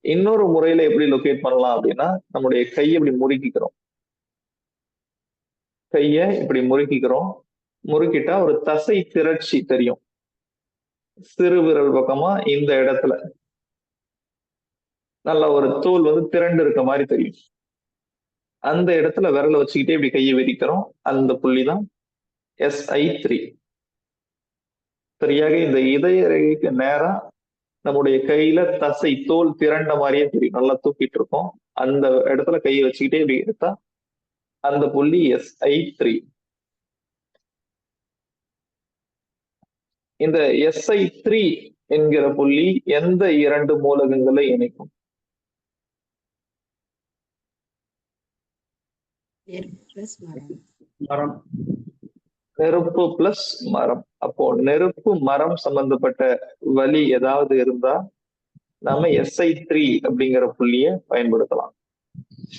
இன்னொரு முறையில எப்படி லொகேட் பண்ணலாம் அப்படின்னா, நம்முடைய கையை இப்படி முறுக்கிக்கிறோம். கைய இப்படி முறுக்கிக்கிறோம். முறுக்கிட்டா ஒரு தசை திரட்சி தெரியும். சிறு விரல் பக்கமா இந்த இடத்துல நல்ல ஒரு தோல் வந்து திரண்டு இருக்க மாதிரி தெரியும். அந்த இடத்துல விரலை வச்சுக்கிட்டே இப்படி கையை விரிக்கிறோம். அந்த புள்ளி தான் SI3. சரியாக இந்த இதய ரேகைக்கு நேரா நம்முடைய கையில தசை தோல் திரண்ட மாதிரியே தெரியும். நல்லா தூக்கிட்டு இருக்கோம். அந்த இடத்துல கையை வச்சுக்கிட்டே இப்படி எடுத்தா அந்த புள்ளி SI3. இந்த SI3 என்கிற புள்ளி எந்த 2 மூலகங்களை இணைக்கும்? மரம். நெருப்பு பிளஸ் மரம். அப்போ நெருப்பு மரம் சம்பந்தப்பட்ட வலி ஏதாவது இருந்தா நாம SI3 அப்படிங்கிற புள்ளிய பயன்படுத்தலாம்.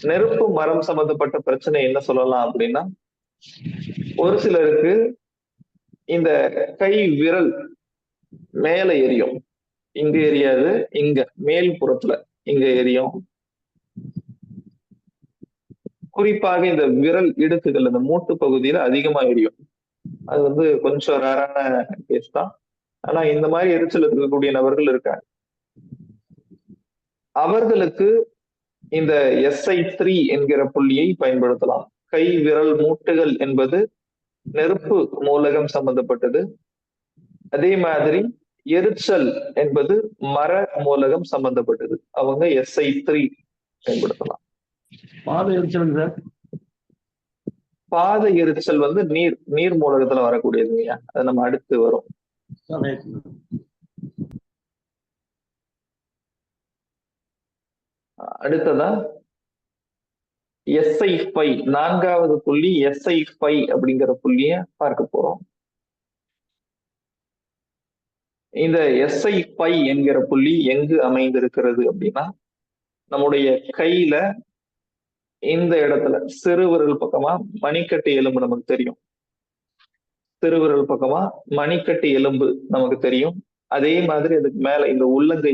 நெருப்பு மரம் சம்பந்தப்பட்ட பிரச்சனை என்ன சொல்லலாம் அப்படின்னா, ஒரு சிலருக்கு இந்த கை விரல் மேல எரியும். இங்க எரியாது, இங்க மேல் புறத்துல இங்க எரியும். குறிப்பாக இந்த விரல் இடுக்குகள், இந்த மூட்டு பகுதியில அதிகமா எரியும். அது வந்து கொஞ்சம் ரேரான கேஸ் தான். ஆனா இந்த மாதிரி எரிச்சல் இருக்கக்கூடிய நபர்கள் இருக்காங்க. அவர்களுக்கு இந்த SI3 என்கிற புள்ளியை பயன்படுத்தலாம். கை விரல் மூட்டுகள் என்பது நெருப்பு மூலகம் சம்பந்தப்பட்டது. அதே மாதிரி எரிச்சல் என்பது மர மூலகம் சம்பந்தப்பட்டது. அவங்க SI3 பயன்படுத்தலாம். பாத எரிச்சல் சார். பாத எரிச்சல் வந்து நீர் மூலகத்துல வரக்கூடியது இல்லையா? அது நம்ம அடுத்து வரும். அடுத்ததா SI5, 4வது புள்ளி SI5 அப்படிங்கிற புள்ளிய பார்க்க போறோம். இந்த SI5 என்கிற புள்ளி எங்கு அமைந்திருக்கிறது அப்படின்னா, நம்முடைய கையில இந்த இடத்துல சிறுவிரல் பக்கமா மணிக்கட்டு எலும்பு நமக்கு தெரியும். சிறுவிரல் பக்கமா மணிக்கட்டு எலும்பு நமக்கு தெரியும். அதே மாதிரி அதுக்கு மேல இந்த உள்ளங்கை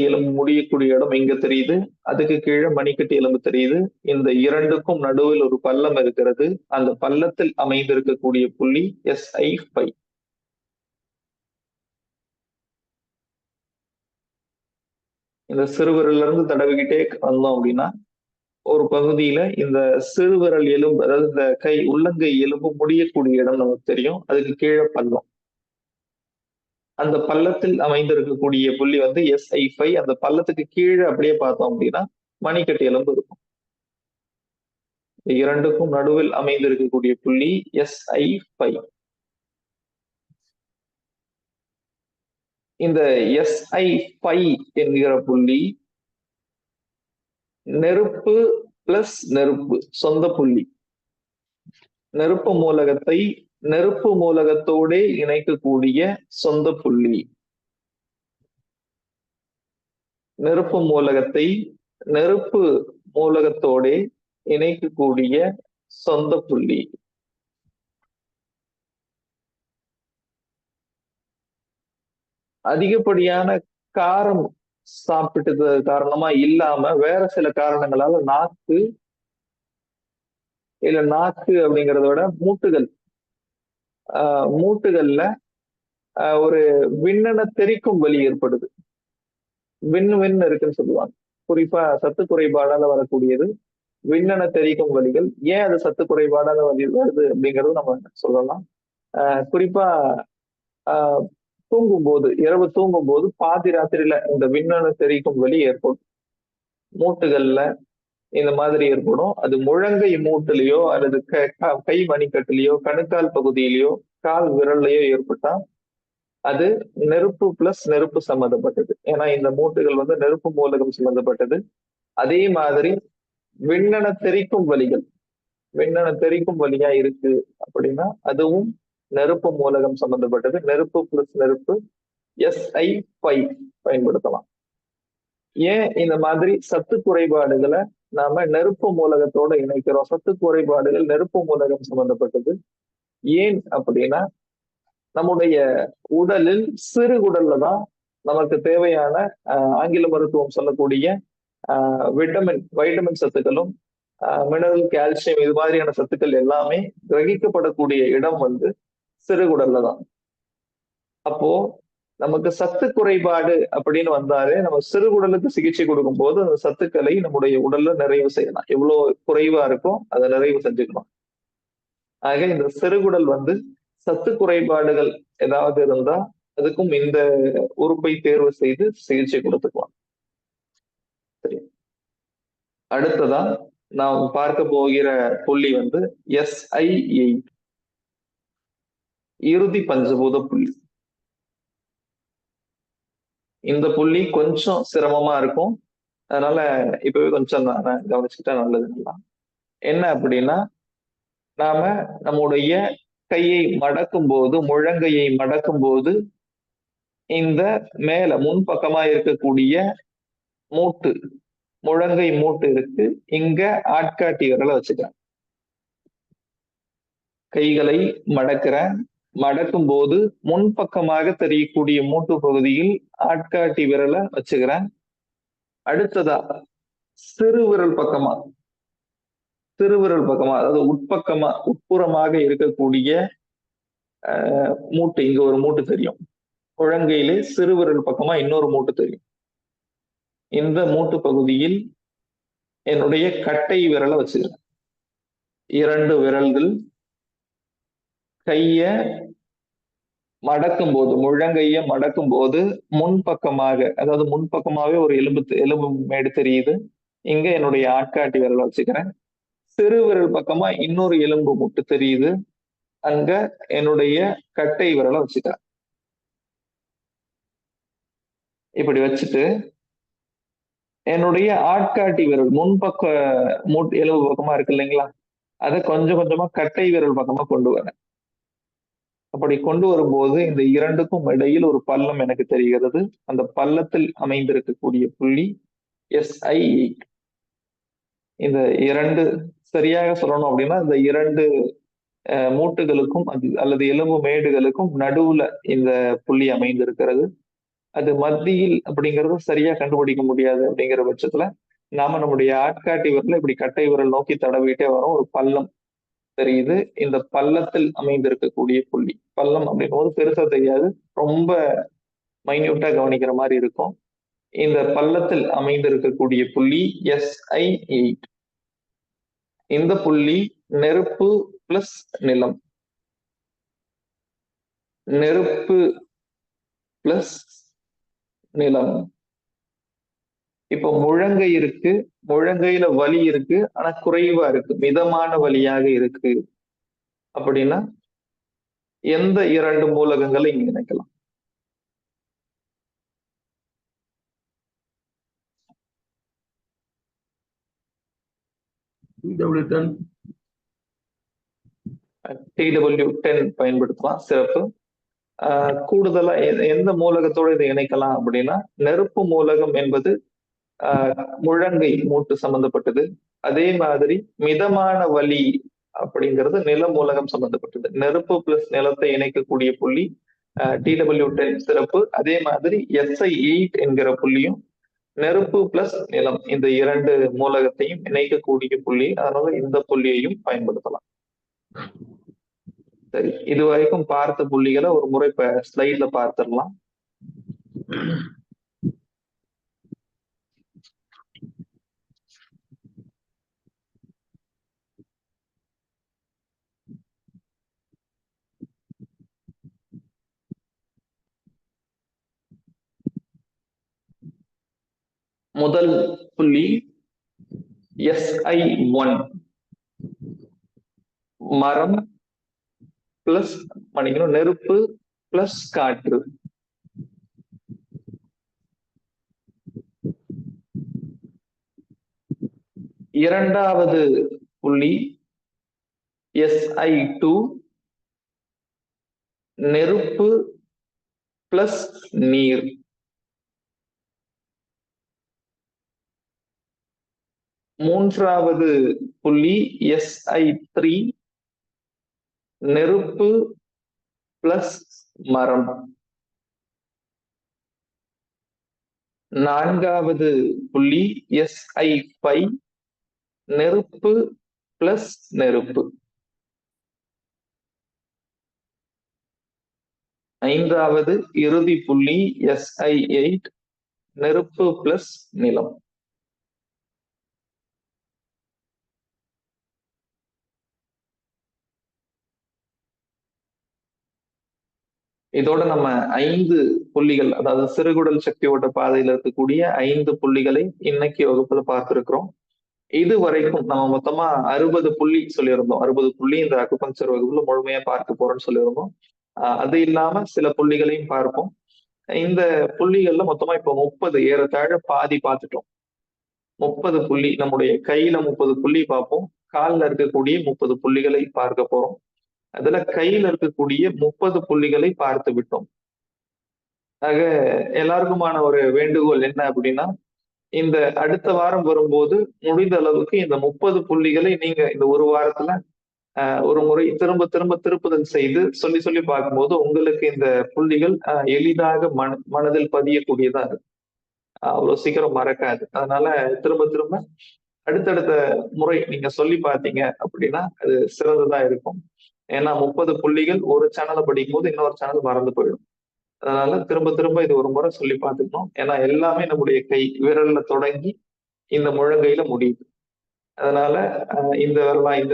எலும்பு முடியக்கூடிய இடம் இங்க தெரியுது. அதுக்கு கீழே மணிக்கட்டு எலும்பு தெரியுது. இந்த இரண்டுக்கும் நடுவில் ஒரு பள்ளம் இருக்கிறது. அந்த பள்ளத்தில் அமைந்திருக்கக்கூடிய புள்ளி SI5. இந்த சிறுவிரல்ல இருந்து தடவிக்கிட்டே வந்தோம் அப்படின்னா ஒரு பகுதியில இந்த சிறுவிரல் எலும்பு, அதாவது இந்த கை உள்ளங்கை எலும்பு முடியக்கூடிய இடம் நமக்கு தெரியும். அதுக்கு கீழே பள்ளம். அந்த பள்ளத்தில் அமைந்திருக்கக்கூடிய புள்ளி வந்து SI5. அந்த பள்ளத்துக்கு கீழே அப்படியே பார்த்தோம் அப்படின்னா மணிக்கட்டு எலும்பு இருக்கும். இரண்டுக்கும் நடுவில் அமைந்திருக்கக்கூடிய புள்ளி SI5. இந்த SI5 என்கிற புள்ளி நெருப்பு பிளஸ் நெருப்பு சொந்த புள்ளி. நெருப்பு மூலகத்தை நெருப்பு மூலகத்தோட இணைக்கக்கூடிய சொந்த புள்ளி. நெருப்பு மூலகத்தை நெருப்பு மூலகத்தோட இணைக்கக்கூடிய சொந்த புள்ளி. அதிகப்படியான காரம் சாப்பிட்டது காரணமா இல்லாம வேற சில காரணங்களால நாக்கு அப்படிங்கிறத விட மூட்டுகள்ல ஒரு விண்ணென தெறிக்கும் வலி ஏற்படுது. விண்ணு இருக்குன்னு சொல்லுவாங்க. குறிப்பா சத்து குறைபாடால வரக்கூடியது விண்ணென தெறிக்கும் வலிகள். ஏன் அது சத்து குறைபாடால வருது அப்படிங்கிறது நம்ம சொல்லலாம். குறிப்பா இரவு தூங்கும் போது பாதி ராத்திரியில இந்த விண்ணென தெறிக்கும் வலி ஏற்படும். மூட்டுகள்ல இந்த மாதிரி ஏற்படும். அது முழங்கை மூட்டுலயோ அல்லது கை மணிக்கட்டுலயோ கணுக்கால் பகுதியிலயோ கால் விரல்லையோ ஏற்பட்டா அது நெருப்பு பிளஸ் நெருப்பு சம்பந்தப்பட்டது. ஏன்னா இந்த மூட்டுகள் வந்து நெருப்பு மூலகம் சம்பந்தப்பட்டது. அதே மாதிரி விண்ணென தெறிக்கும் வலியா இருக்கு அப்படின்னா அதுவும் நெருப்பு மூலகம் சம்பந்தப்பட்டது. நெருப்பு பிளஸ் நெருப்பு SI5 பயன்படுத்தலாம். ஏன் இந்த மாதிரி சத்து குறைபாடுகளை நாம நெருப்பு மூலகத்தோட இணைக்கிறோம்? சத்து குறைபாடுகள் நெருப்பு மூலகம் சம்பந்தப்பட்டது. ஏன் அப்படின்னா நம்முடைய உடலில் சிறுகுடல்ல தான் நமக்கு தேவையான ஆங்கில மருத்துவம் சொல்லக்கூடிய வைட்டமின் சத்துக்களும் மினரல், கால்சியம் இது மாதிரியான சத்துக்கள் எல்லாமே கிரகிக்கப்படக்கூடிய இடம் வந்து சிறுகுடல்ல தான். அப்போ நமக்கு சத்து குறைபாடு அப்படின்னு வந்தாலே நம்ம சிறுகுடலுக்கு சிகிச்சை கொடுக்கும் போது அந்த சத்துக்களை நம்முடைய உடல்ல நிறைவு செய்யலாம். எவ்வளவு குறைவா இருக்கோ அதை நிறைவு செஞ்சுக்கணும். ஆக இந்த சிறுகுடல் வந்து சத்து குறைபாடுகள் ஏதாவது இருந்தா அதுக்கும் இந்த உறுப்பை தேர்வு செய்து சிகிச்சை கொடுத்துக்கலாம். சரி, அடுத்ததா நாம் பார்க்க போகிற புள்ளி வந்து SI8, இறுதி பஞ்சபூத புள்ளி. இந்த புள்ளி கொஞ்சம் சிரமமா இருக்கும், அதனால இப்பவே கொஞ்சம் நான் கவனிச்சுக்கிட்டா நல்லதுங்களா. என்ன அப்படின்னா, நாம நம்முடைய கையை மடக்கும் போது, முழங்கையை மடக்கும் போது இந்த மேல முன்பக்கமா இருக்கக்கூடிய மூட்டு, முழங்கை மூட்டு இருக்கு, இங்க ஆட்காட்டி விரலை வச்சுக்கிறேன். கைகளை மடக்கிறேன், மடக்கும் போது முன்பக்கமாக தெரியக்கூடிய மூட்டு பகுதியில் ஆட்காட்டி விரலை வச்சுக்கிறேன். அடுத்ததா சிறுவிரல் பக்கமா அதாவது உட்பக்கமா உட்புறமாக இருக்கக்கூடிய மூட்டு, இங்க ஒரு மூட்டு தெரியும், முழங்கையிலே சிறுவிரல் பக்கமா இன்னொரு மூட்டு தெரியும். இந்த மூட்டு பகுதியில் என்னுடைய கட்டை விரலை வச்சுக்கிறேன். 2 விரல்கள் கைய மடக்கும் போது, முழங்கைய மடக்கும் போது முன்பக்கமாக, அதாவது முன்பக்கமாவே ஒரு எலும்பு மேடு தெரியுது, இங்க என்னுடைய ஆட்காட்டி விரலை வச்சுக்கிறேன். சிறுவிரல் பக்கமா இன்னொரு எலும்பு மூட்டு தெரியுது, அங்க என்னுடைய கட்டை விரலை வச்சுக்கிறேன். இப்படி வச்சுட்டு என்னுடைய ஆட்காட்டி விரல் முன்பக்க எலும்பு பக்கமா இருக்கு இல்லைங்களா, அதை கொஞ்சம் கொஞ்சமா கட்டை விரல் பக்கமா கொண்டு வரேன். அப்படி கொண்டு வரும்போது இந்த இரண்டுக்கும் இடையில் ஒரு பள்ளம் எனக்கு தெரிகிறது. அந்த பள்ளத்தில் அமைந்திருக்கக்கூடிய புள்ளி SI8. இந்த 2, சரியாக சொல்லணும் அப்படின்னா இந்த 2 மூட்டுகளுக்கும் அல்லது எலும்பு மேடுகளுக்கும் நடுவுல இந்த புள்ளி அமைந்திருக்கிறது. அது மத்தியில் அப்படிங்கிறது சரியா கண்டுபிடிக்க முடியாது. அப்படிங்கிற பட்சத்துல நாம நம்முடைய ஆட்காட்டி விரல இப்படி கட்டை விரல் நோக்கி தடவிட்டே வரோம், ஒரு பள்ளம் தெரியுது. இந்த பள்ளத்தில் அமைந்திருக்கக்கூடிய புள்ளி, பள்ளம் அப்படின்னும் போது பெருசா தெரியாது, ரொம்ப மைன்யூட்டா கவனிக்கிற மாதிரி இருக்கும். இந்த பள்ளத்தில் அமைந்திருக்கக்கூடிய புள்ளி SI8. இந்த புள்ளி நெருப்பு பிளஸ் நிலம், நெருப்பு பிளஸ் நிலம். இப்ப முழங்கை இருக்கு, முழங்கையில வலி இருக்கு, ஆனா குறைவா இருக்கு, மிதமான வலியாக இருக்கு அப்படின்னா எந்த 2 மூலகங்களை இங்க இணைக்கலாம்? TW10 பயன்படுத்தலாம், சிறப்பு. கூடுதலா எந்த மூலகத்தோடு இதை இணைக்கலாம் அப்படின்னா, நெருப்பு மூலகம் என்பது முழங்கை மூட்டு சம்பந்தப்பட்டது. அதே மாதிரி மிதமான வலி அப்படிங்கிறது நில மூலகம் சம்பந்தப்பட்டது. நெருப்பு பிளஸ் நிலத்தை இணைக்கக்கூடிய புள்ளி TW10 சிறப்பு. அதே மாதிரி SI8 என்கிற புள்ளியும் நெருப்பு பிளஸ் நிலம், இந்த 2 மூலகத்தையும் இணைக்கக்கூடிய புள்ளி, அதனால இந்த புள்ளியையும் பயன்படுத்தலாம். சரி, இதுவரைக்கும் பார்த்த புள்ளிகளை ஒரு முறை இப்ப ஸ்லைட்ல பார்த்துடலாம். முதல் புள்ளி SI1, மரம் பிளஸ் நெருப்பு பிளஸ் காற்று. இரண்டாவது புள்ளி SI2, நெருப்பு பிளஸ் நீர். மூன்றாவது புள்ளி SI3, நெருப்பு பிளஸ் மரம். நான்காவது புள்ளி SI5, நெருப்பு பிளஸ் நெருப்பு. 5வது இறுதி புள்ளி SI8 நெருப்பு பிளஸ் நிலம். இதோட நம்ம 5 புள்ளிகள், அதாவது சிறுகுடல் சக்தி ஓட்ட பாதையில இருக்கக்கூடிய 5 புள்ளிகளை இன்னைக்கு வகுப்புல பார்த்திருக்கிறோம். இது வரைக்கும் நம்ம மொத்தமா 60 புள்ளி சொல்லியிருந்தோம். 60 புள்ளி இந்த அக்குபஞ்சர் வகுப்புல முழுமையா பார்க்க போறோம்னு சொல்லியிருந்தோம். அது இல்லாம சில புள்ளிகளையும் பார்ப்போம். இந்த புள்ளிகள்ல மொத்தமா இப்ப 30 ஏறத்தாழ பாதி பார்த்துட்டோம். 30 புள்ளி, நம்முடைய கையில 30 புள்ளி பார்ப்போம். கால்ல இருக்கக்கூடிய 30 புள்ளிகளை பார்க்க போறோம். அதுல கையில இருக்கக்கூடிய 30 புள்ளிகளை பார்த்து விட்டோம். ஆக எல்லாருக்குமான ஒரு வேண்டுகோள் என்ன அப்படின்னா, இந்த அடுத்த வாரம் வரும்போது முடிந்த அளவுக்கு இந்த 30 புள்ளிகளை நீங்க இந்த ஒரு வாரத்துல ஒரு முறை திரும்ப திரும்ப திருப்புதல் செய்து சொல்லி சொல்லி பார்க்கும்போது உங்களுக்கு இந்த புள்ளிகள் எளிதாக மனதில் பதியக்கூடியதா இருக்கு. அவ்வளவு சீக்கிரம் மறக்காது. அதனால திரும்ப திரும்ப அடுத்தடுத்த முறை நீங்க சொல்லி பார்த்தீங்க அப்படின்னா அது சிறந்ததா இருக்கும். ஏன்னா 30 புள்ளிகள் ஒரு சேனலை படிக்கும் போது இன்னொரு சேனல் மறந்து போயிடும். அதனால திரும்ப திரும்ப இது ஒரு முறை சொல்லி பார்த்துக்கணும். ஏன்னா எல்லாமே நம்முடைய கை விரல்ல தொடங்கி இந்த முழங்கையில முடியுது. அதனால இந்த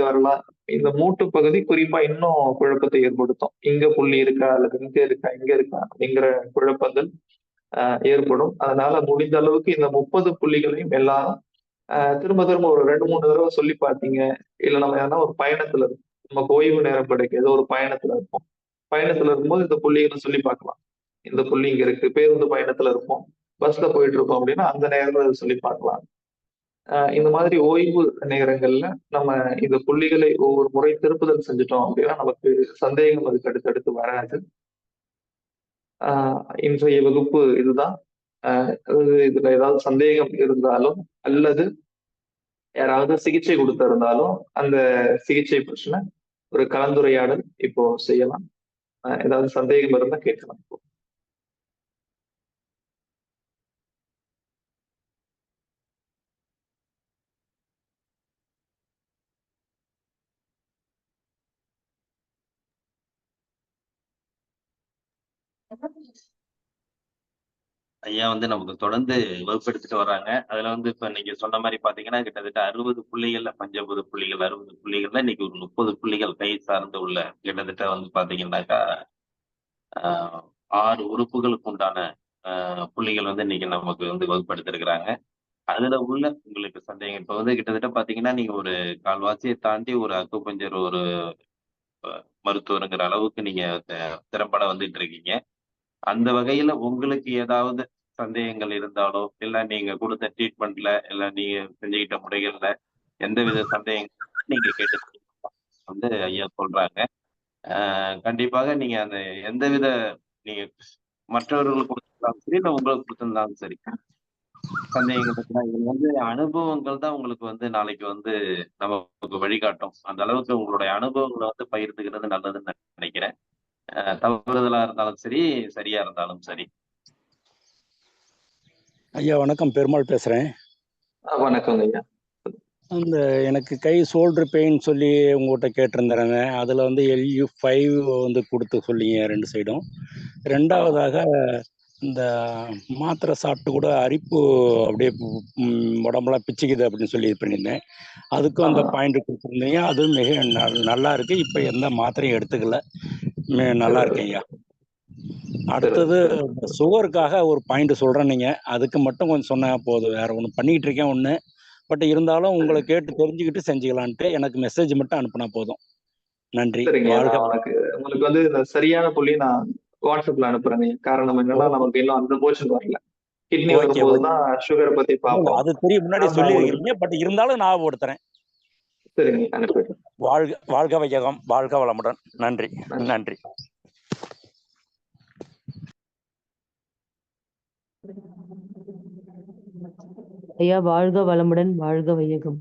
வரலாம் இந்த மூட்டு பகுதி குறிப்பா இன்னும் குழப்பத்தை ஏற்படுத்தும். இங்க புள்ளி இருக்கா அல்லது இங்க இருக்கா இங்க இருக்கா அப்படிங்கிற குழப்பங்கள் ஏற்படும். அதனால முடிந்த அளவுக்கு இந்த 30 புள்ளிகளையும் எல்லாரும் திரும்ப திரும்ப ஒரு 2-3 தடவை சொல்லி பார்த்தீங்க. இல்ல நம்ம ஏன்னா ஒரு பயணத்துல இருக்கும், நமக்கு ஓய்வு நேரம் கிடைக்கும், ஏதோ ஒரு பயணத்துல இருப்போம். பயணத்துல இருக்கும்போது இந்த புள்ளிகளை சொல்லி பார்க்கலாம். இந்த புள்ளி இங்க இருக்கு. பேருந்து பயணத்துல இருப்போம், பஸ்ல போயிட்டு இருக்கோம் அப்படின்னா அந்த நேரத்துல சொல்லி பார்க்கலாம். இந்த மாதிரி ஓய்வு நேரங்கள்ல நம்ம இந்த புள்ளிகளை ஒவ்வொரு முறை திருப்புதல் செஞ்சுட்டோம் அப்படின்னா நமக்கு சந்தேகம் அதுக்கு அடுத்தடுத்து வராது. இன்றைய வகுப்பு இதுதான். இதுல ஏதாவது சந்தேகம் இருந்தாலும் அல்லது யாராவது சிகிச்சை கொடுத்திருந்தாலும் அந்த சிகிச்சை பற்றின ஒரு கலந்துரையாடல் இப்போ செய்யலாம். ஏதாவது சந்தேகம் இருந்தா கேட்கலாம். ஐயா வந்து நமக்கு தொடர்ந்து வகுப்பெடுத்துட்டு வர்றாங்க. அதுல வந்து இப்ப நீங்க சொன்ன மாதிரி பாத்தீங்கன்னா கிட்டத்தட்ட 60 புள்ளிகள்ல பஞ்சபூத புள்ளிகள் 60 புள்ளிகள்ல இன்னைக்கு ஒரு 30 புள்ளிகள் கை சார்ந்து உள்ள கிட்டத்தட்ட வந்து பாத்தீங்கன்னாக்கா 6 உறுப்புகளுக்கு உண்டான புள்ளிகள் வந்து இன்னைக்கு நமக்கு வந்து வகுப்படுத்திருக்கிறாங்க. அதுல உள்ள உங்களுக்கு சந்தேகம் இப்ப வந்து கிட்டத்தட்ட பாத்தீங்கன்னா நீங்க ஒரு கால்வாசியை தாண்டி ஒரு அக்குபஞ்சர் ஒரு மருத்துவருங்கிற அளவுக்கு நீங்க திறம்பட வந்துட்டு இருக்கீங்க. அந்த வகையில உங்களுக்கு ஏதாவது சந்தேகங்கள் இருந்தாலோ, இல்ல நீங்க கொடுத்த ட்ரீட்மெண்ட்ல, இல்ல நீங்க செஞ்சுக்கிட்ட முறைகள்ல எந்தவித சந்தேகங்கள் நீங்க கேட்டு வந்து ஐயா சொல்றாங்க. கண்டிப்பாக நீங்க அந்த எந்தவித நீங்க மற்றவர்களுக்கு கொடுத்திருந்தாலும் சரி, இல்ல உங்களுக்கு கொடுத்திருந்தாலும் சரி, சந்தேகங்கள் இருக்குன்னா இது வந்து அனுபவங்கள் தான் உங்களுக்கு வந்து நாளைக்கு வந்து நமக்கு வழிகாட்டும். அந்த அளவுக்கு உங்களுடைய அனுபவங்களை வந்து பகிர்ந்துக்கிறது நல்லதுன்னு நினைக்கிறேன். தவறுதலா இருந்தாலும் சரி, சரியா இருந்தாலும் சரி. ஐயா வணக்கம், பெருமாள் பேசுறேன். வணக்கம் ஐயா. அந்த எனக்கு கை ஷோல்டர் பெயின் சொல்லி உங்கள்கிட்ட கேட்டிருந்தேங்க. அதில் வந்து LU5 வந்து கொடுத்து சொல்லிங்க 2 சைடும். 2வதாக இந்த மாத்திரை சாப்பிட்டு கூட அரிப்பு அப்படியே உடம்பெல்லாம் பிச்சுக்குது அப்படின்னு சொல்லி இது பண்ணியிருந்தேன். அதுக்கும் அந்த பாயிண்ட் கொடுத்துருந்தீங்க. அதுவும் மிக நல்லா இருக்கு. இப்போ எந்த மாத்திரையும் எடுத்துக்கல, நல்லா இருக்கேன் ஐயா. அடுத்தது சுகருக்காக ஒரு பாயிண்ட் சொல்றேன், நீங்க அதுக்கு மட்டும் கொஞ்சம் சொன்னா போதும். வேற ஒன்று பண்ணிக்கிட்டு இருக்கேன் ஒன்று, பட் இருந்தாலும் உங்களை கேட்டு தெரிஞ்சுக்கிட்டு செஞ்சுக்கலான்ட்டு எனக்கு மெசேஜ் மட்டும் அனுப்புனா போதும். நன்றி. உங்களுக்கு வந்து இந்த சரியான புள்ளி நான் வாட்ஸ்அப்ல அனுப்புறேங்க. காரணம் என்னன்னா நமக்கு இன்னும் அந்த போர்ஷன் வரல. கிட்னி வரும்போதுதான் சுகர் பத்தி பார்ப்போம். அது தெரியும், முன்னாடி சொல்லி இருக்கிறீங்க, பட் இருந்தாலும் ஞாபகப்படுத்துறேன். சரிங்க, அனுப்பிடுறேன். வாழ்க வையகம், வாழ்க வளமுடன். நன்றி நன்றி. ஐயா வாழ்க வளமுடன், வாழ்க வையகம்.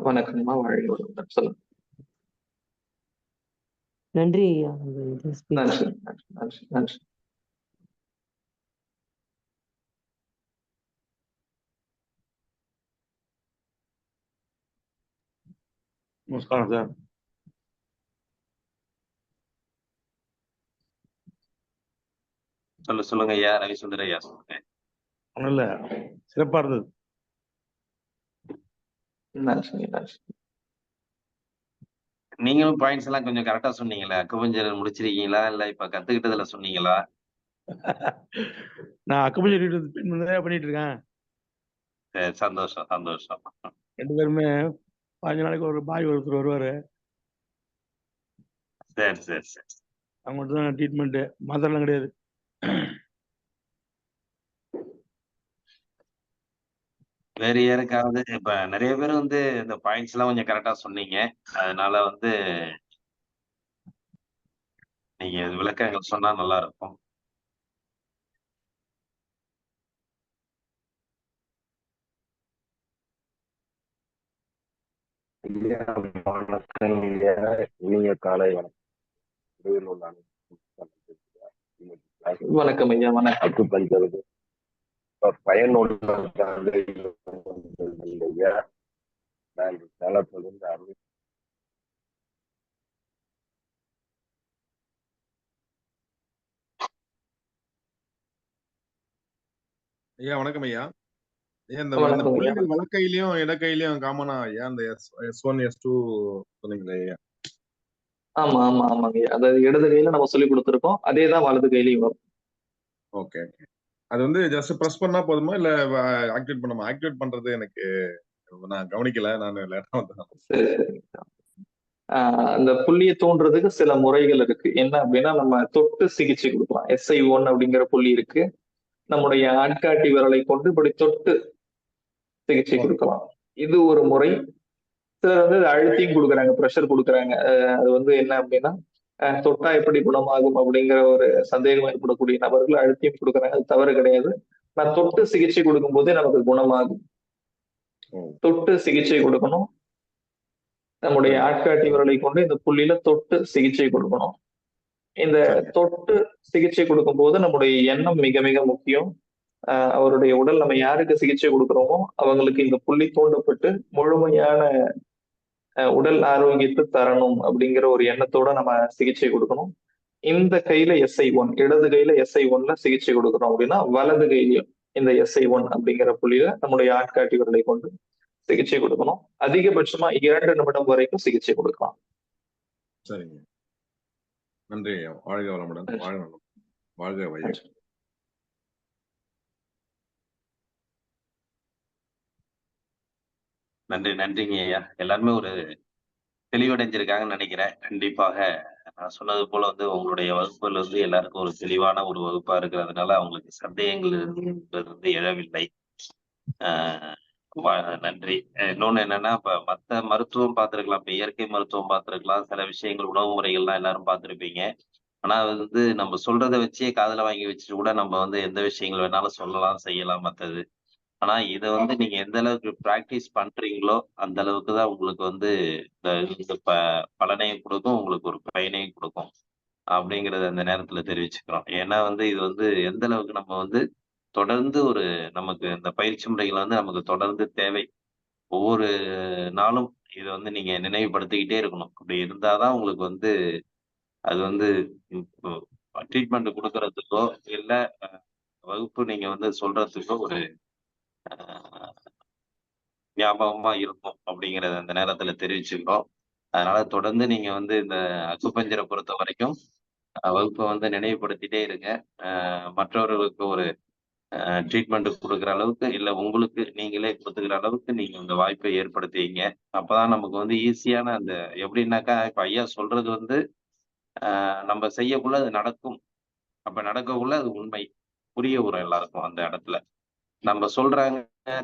வணக்கம்மா, வாழ்க வளமுடன். சொல்லுங்க. நன்றி ஐயா. நன்றி நன்றி நன்றி. நமஸ்காரம் சார். சொல்லுங்க ஐயா. ரவிசுந்தர் ஐயா சொல்லுங்க. ஒண்ணும் இல்ல, சிறப்பா இருந்தது. நன்றி நன்றி. நீங்களும் பாயிண்ட்ஸ் எல்லாம் கொஞ்சம் கரெக்டா சொன்னீங்களா? அக்குபஞ்சர் முடிச்சிருக்கீங்களா இல்ல இப்ப கத்துக்கிட்டதுல சொன்னீங்களா? நான் அக்குபஞ்சர் பண்ணிட்டு இருக்கேன். சரி, சந்தோஷம் சந்தோஷம். 2 பேருமே 15 நாளைக்கு ஒரு பாய் ஒருத்தர் வருவாரு. சரி சரி சரி. அவங்கள்ட்ட தான் ட்ரீட்மெண்ட், மாத்திரலாம் கிடையாது. வேற யாருக்காவது இப்ப நிறைய பேர் வந்து இந்த பாயிண்ட்ஸ் எல்லாம் கொஞ்சம் கரெக்டா சொன்னீங்க. அதனால வந்து நீங்க விளக்கங்கள் சொன்னா நல்லா இருக்கும். இனிய காலை வணக்கம். வணக்கம் ஐயா. வணக்கம். அக்குபஞ்சருக்கு பயனுள்ள நான் தளத்திலிருந்து அறிவி ஐயா வணக்கம் ஐயா. இந்த வணக்கம் ஐயா. புள்ளிகள் வலக்கையிலயும் இடக்கையிலயும் காமனா ஐயா அந்த S1 S2 சொன்னீங்களே ஐயா. ஆமா ஆமா ஆமாங்க ஐயா. அதாவது இடது கையில நம்ம சொல்லி கொடுத்துருக்கோம், அதே தான் வலது கையிலயும் வரும். Okay okay. அது வந்து ஜஸ்ட் பிரஸ் பண்ணா போதுமா இல்ல ஆக்டிவேட் பண்ணுமா? ஆக்டிவேட் பண்றது எனக்கு நான் கவனிக்கல, நான் லேட்டா வந்தேன். சரி சரி. அந்த புள்ளியை தூண்டுறதுக்கு சில முறைகள் இருக்கு. என்ன அப்படின்னா, நம்ம தொட்டு சிகிச்சை கொடுக்கலாம். SI1 அப்படிங்கிற புள்ளி இருக்கு. நம்முடைய ஆட்காட்டி விரலை கொண்டு இப்படி தொட்டு சிகிச்சை கொடுக்கலாம். இது ஒரு முறை. சிலர் வந்து அழுத்தியும் கொடுக்குறாங்க, ப்ரெஷர் கொடுக்குறாங்க. அது வந்து என்ன அப்படின்னா, தொட்டா எப்படி குணமாகும் அப்படிங்கிற ஒரு சந்தேகம் ஏற்படக்கூடிய நபர்கள் அழுத்தியும் கொடுக்குறாங்க. அது தவறு கிடையாது. நான் தொட்டு சிகிச்சை கொடுக்கும் போதே நமக்கு குணமாகும். தொட்டு சிகிச்சை கொடுக்கணும். நம்முடைய ஆட்காட்டி விரலை கொண்டு இந்த புள்ளியில தொட்டு சிகிச்சை கொடுக்கணும். இந்த தொட்டு சிகிச்சை கொடுக்கும் போது நம்முடைய எண்ணம் மிக மிக முக்கியம். அவருடைய உடல், நம்ம யாருக்கு சிகிச்சை கொடுக்குறோமோ அவங்களுக்கு இந்த புள்ளி தூண்டப்பட்டு முழுமையான உடல் ஆரோக்கியத்தை தரணும் அப்படிங்கிற ஒரு எண்ணத்தோட நம்ம சிகிச்சை கொடுக்கணும். இந்த கையில SI1, இடது கையில SI1ல சிகிச்சை கொடுக்குறோம் அப்படின்னா, வலது கையிலையும் இந்த SI1 அப்படிங்கிற புள்ளியில நம்முடைய ஆட்காட்டி விரலை கொண்டு சிகிச்சை கொடுக்கணும். அதிகபட்சமா 2 நிமிடம் வரைக்கும் சிகிச்சை கொடுக்கலாம். சரிங்க, நன்றி ஐயா. வாழ்க வளமுடன். வாழ்க வையம். நன்றி நன்றிங்க ஐயா. எல்லாருமே ஒரு தெளிவடைஞ்சிருக்காங்கன்னு நினைக்கிறேன். கண்டிப்பாக நான் சொன்னது போல வந்து உங்களுடைய வகுப்புல இருந்து எல்லாருக்கும் ஒரு தெளிவான ஒரு வகுப்பா இருக்கிறதுனால அவங்களுக்கு சந்தேகங்கள் வந்து எழவில்லை. நன்றி. இன்னொன்னு என்னன்னா, இப்ப மத்த மருத்துவம் பார்த்திருக்கலாம், இப்ப இயற்கை மருத்துவம் பார்த்திருக்கலாம், சில விஷயங்கள் உணவு முறைகள்லாம் எல்லாரும் பார்த்திருப்பீங்க. ஆனா வந்து நம்ம சொல்றதை வச்சே காதுல வாங்கி வச்சுட்டு கூட நம்ம வந்து எந்த விஷயங்கள் வேணாலும் சொல்லலாம், செய்யலாம் மத்தது. ஆனா இதை வந்து நீங்க எந்த அளவுக்கு பிராக்டிஸ் பண்றீங்களோ அந்த அளவுக்கு தான் உங்களுக்கு வந்து இந்த பலனையும் கொடுக்கும், உங்களுக்கு ஒரு பயனையும் கொடுக்கும் அப்படிங்கறத அந்த நேரத்துல தெரிவிச்சுக்கிறோம். ஏன்னா வந்து இது வந்து எந்த அளவுக்கு நம்ம வந்து தொடர்ந்து ஒரு நமக்கு இந்த பயிற்சி முறைகள் வந்து நமக்கு தொடர்ந்து தேவை. ஒவ்வொரு நாளும் இதை வந்து நீங்க நினைவுபடுத்திக்கிட்டே இருக்கணும். அப்படி இருந்தாதான் உங்களுக்கு வந்து அது வந்து ட்ரீட்மெண்ட் கொடுக்கறதுக்கோ இல்லை வகுப்பு நீங்க வந்து சொல்றதுக்கோ ஒரு ஞாபகமா இருக்கும் அப்படிங்கறத அந்த நேரத்துல தெரிவிச்சுக்கிறோம். அதனால தொடர்ந்து நீங்க வந்து இந்த அக்குபஞ்சரை பொறுத்த வரைக்கும் வகுப்பை வந்து நினைவுபடுத்திட்டே இருங்க. மற்றவர்களுக்கு ஒரு ட்ரீட்மெண்ட் கொடுக்குற அளவுக்கு இல்லை உங்களுக்கு நீங்களே கொடுத்துக்கிற அளவுக்கு நீங்க இந்த வாய்ப்பை ஏற்படுத்திங்க. அப்பதான் நமக்கு வந்து ஈஸியான அந்த எப்படின்னாக்கா இப்ப ஐயா சொல்றது வந்து நம்ம செய்யக்குள்ள அது நடக்கும். அப்ப நடக்கக்குள்ள அது உண்மை புரிய வரும் எல்லாருக்கும். அந்த இடத்துல நம்ம சொல்றாங்க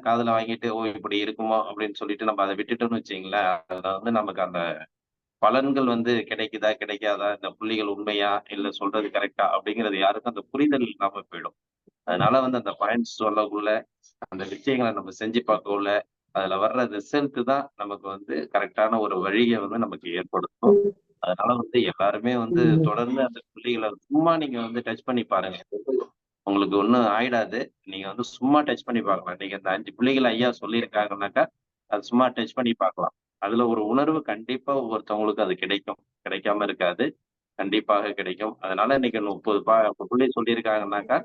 காதுல வாங்கிட்டு ஓ இப்படி இருக்குமோ அப்படின்னு சொல்லிட்டு நம்ம அதை விட்டுட்டோம்னு வச்சுங்களேன், அதுல வந்து நமக்கு அந்த பலன்கள் வந்து கிடைக்குதா கிடைக்காதா, இந்த புள்ளிகள் உண்மையா இல்ல சொல்றது கரெக்டா அப்படிங்கிறது யாருக்கும் அந்த புரிதல் இல்லாம போயிடும். அதனால வந்து அந்த பாயிண்ட்ஸ் சொல்லக்குள்ள அந்த விஷயங்களை நம்ம செஞ்சு பார்க்கக்குள்ள அதுல வர்ற ரிசல்ட் தான் நமக்கு வந்து கரெக்டான ஒரு வழியை வந்து நமக்கு ஏற்படுத்தும். அதனால வந்து எல்லாருமே வந்து தொடர்ந்து அந்த புள்ளிகளை சும்மா நீங்க வந்து டச் பண்ணி பாருங்க. உங்களுக்கு ஒன்றும் ஆயிடாது. நீங்க வந்து சும்மா டச் பண்ணி பார்க்கலாம். நீங்க இந்த 5 புள்ளிகள் ஐயா சொல்லியிருக்காங்கன்னாக்கா அது சும்மா டச் பண்ணி பார்க்கலாம். அதுல ஒரு உணர்வு கண்டிப்பா ஒவ்வொருத்தவங்களுக்கு அது கிடைக்கும், கிடைக்காம இருக்காது. கண்டிப்பாக கிடைக்கும். அதனால இன்னைக்கு 30 புள்ளி சொல்லியிருக்காங்கன்னாக்கா,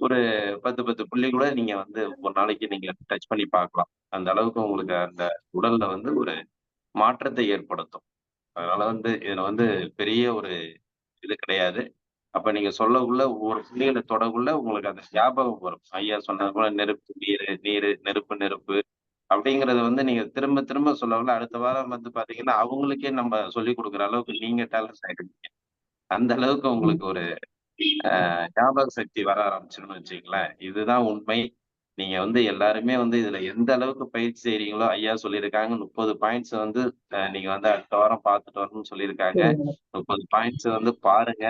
ஒரு 10 புள்ளி கூட நீங்க வந்து ஒரு நாளைக்கு நீங்க டச் பண்ணி பார்க்கலாம். அந்த அளவுக்கு உங்களுக்கு அந்த உடல்ல வந்து ஒரு மாற்றத்தை ஏற்படுத்தும். அதனால வந்து இதுல வந்து பெரிய ஒரு இது கிடையாது. அப்ப நீங்க சொல்லக்குள்ள ஒவ்வொரு புள்ளிகள தொடக்குள்ள உங்களுக்கு அந்த ஞாபகம் வரும். ஐயா சொன்னது போல நெருப்பு, நீரு, நீரு, நெருப்பு, நெருப்பு அப்படிங்கிறத வந்து நீங்க திரும்ப திரும்ப சொல்லக்குள்ள அடுத்த வாரம் வந்து பார்த்தீங்கன்னா, அவங்களுக்கே நம்ம சொல்லிக் குடுக்குற அளவுக்கு நீங்க டேலண்ட் ஆயிடுவீங்க. அந்த அளவுக்கு உங்களுக்கு ஒரு ஞாபக சக்தி வர ஆரம்பிச்சுரும்னு வச்சுக்கங்களேன். இதுதான் உண்மை. நீங்க வந்து எல்லாருமே வந்து இதுல எந்த அளவுக்கு பயிற்சி செய்றீங்களோ, ஐயா சொல்லியிருக்காங்க 30 பாயிண்ட்ஸ் வந்து நீங்க வந்து அடுத்த வாரம் பார்த்துட்டு வரணும்னு சொல்லியிருக்காங்க. 30 பாயிண்ட்ஸ் வந்து பாருங்க.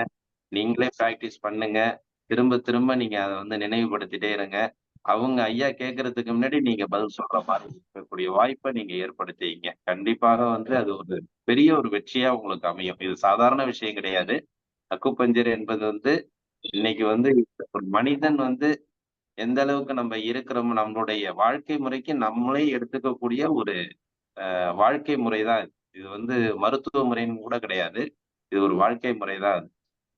நீங்களே பிராக்டிஸ் பண்ணுங்க. திரும்ப திரும்ப நீங்க அத வந்து நினைவுபடுத்திட்டே இருங்க. அவங்க ஐயா கேட்கறதுக்கு முன்னாடி நீங்க பதில் சொல்ற மாரி இருக்கக்கூடிய வாய்ப்ப நீங்க ஏற்படுத்திங்க. கண்டிப்பாக வந்து அது ஒரு பெரிய ஒரு வெற்றியா உங்களுக்கு அமையும். இது சாதாரண விஷயம் கிடையாது. அக்குபஞ்சர் என்பது வந்து இன்னைக்கு வந்து ஒரு மனிதன் வந்து எந்த அளவுக்கு நம்ம இருக்கிறோமோ, நம்மளுடைய வாழ்க்கை முறைக்கு நம்மளே எடுத்துக்கக்கூடிய ஒரு வாழ்க்கை முறை தான் இது. இது வந்து மருத்துவ முறைன்னு கூட கிடையாது. இது ஒரு வாழ்க்கை முறை தான் அது.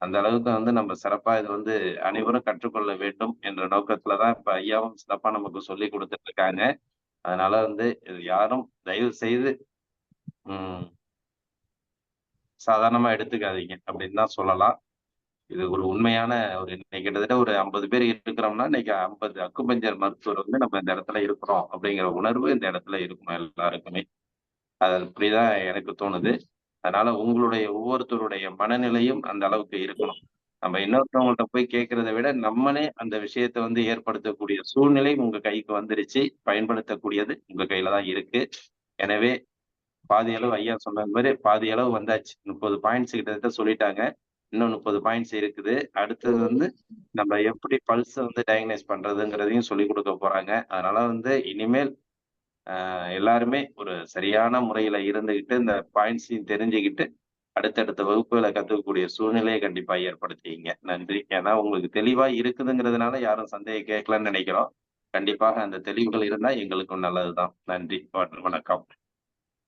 அந்த அளவுக்கு வந்து நம்ம சிறப்பா இது வந்து அனைவரும் கற்றுக்கொள்ள வேண்டும் என்ற நோக்கத்துல தான் இப்ப ஐயாவும் சிறப்பா நமக்கு சொல்லிக் குடுத்துட்டு இருக்காங்க. அதனால வந்து இது யாரும் தயவு செய்து ம் சாதாரணமா எடுத்துக்காதீங்க அப்படின்னு தான் சொல்லலாம். இது ஒரு உண்மையான ஒரு இன்னைக்கு கிட்டத்தட்ட ஒரு 50 பேர் இருக்கிறோம்னா, இன்னைக்கு 50 அக்குபஞ்சர் மருத்துவர் வந்து நம்ம இந்த இடத்துல இருக்கிறோம் அப்படிங்கிற உணர்வு இந்த இடத்துல இருக்கணும் எல்லாருக்குமே. அது அப்படிதான் எனக்கு தோணுது. அதனால உங்களுடைய ஒவ்வொருத்தருடைய மனநிலையும் அந்த அளவுக்கு இருக்கணும். நம்ம இன்னொருத்தவங்கள்ட்ட போய் கேட்கிறத விட, நம்மளே அந்த விஷயத்த வந்து ஏற்படுத்தக்கூடிய சூழ்நிலை உங்க கைக்கு வந்துருச்சு. பயன்படுத்தக்கூடியது உங்க கையில தான் இருக்கு. எனவே பாதி அளவு ஐயா சொன்னது மாரி பாதி அளவு வந்தாச்சு. 30 பாயிண்ட்ஸ் கிட்டத்தட்ட சொல்லிட்டாங்க. இன்னும் 30 பாயிண்ட்ஸ் இருக்குது. அடுத்தது வந்து நம்ம எப்படி பல்ஸ வந்து டயக்னைஸ் பண்றதுங்கிறதையும் சொல்லிக் குடுக்க போறாங்க. அதனால வந்து இனிமேல் எல்லாருமே ஒரு சரியான முறையில இருந்துகிட்டு, இந்த பாயிண்ட்ஸையும் தெரிஞ்சுக்கிட்டு, அடுத்தடுத்த வகுப்புகள கத்துக்கக்கூடிய சூழ்நிலையை கண்டிப்பா ஏற்படுத்திங்க. நன்றி. ஏன்னா உங்களுக்கு தெளிவா இருக்குதுங்கிறதுனால யாரும் சந்தேகம் கேட்கலன்னு நெனைக்கிறோம். கண்டிப்பாக அந்த தெளிவுகள் இருந்தா எங்களுக்கும் நல்லதுதான். நன்றி. வணக்கம்.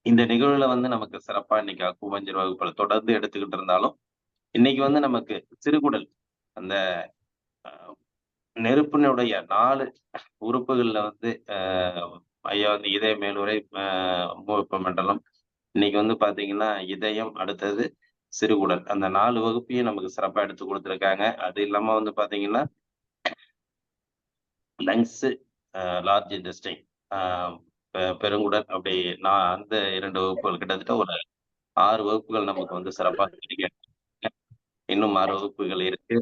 இந்த நிகழ்வுல வந்து நமக்கு சிறப்பா இன்னைக்கு அக்குபஞ்சர் வகுப்புல தொடர்ந்து எடுத்துக்கிட்டு இருந்தாலும், இன்னைக்கு வந்து நமக்கு சிறுகுடல் அந்த அ நெருப்பினுடைய 4 உறுப்புகள்ல வந்து ஐயா வந்து இதய மேலுறை, மூவெப்ப மண்டலம். இன்னைக்கு வந்து பார்த்தீங்கன்னா, இதயம், அடுத்தது சிறுகுடல். அந்த 4 வகுப்பையும் நமக்கு சிறப்பா எடுத்துக் குடுத்துருக்காங்க. அது இல்லாம வந்து பார்த்தீங்கன்னா, லங்ஸு, லார்ஜ் இன்டெஸ்டைன், அ பெருங்குடல் அப்படி நான் அந்த 2 வகுப்புகள் கிட்டத்தட்ட ஒரு 6 வகுப்புகள் நமக்கு வந்து சிறப்பா கிடைக்க இன்னும் 6 வகுப்புகள் இருக்கு.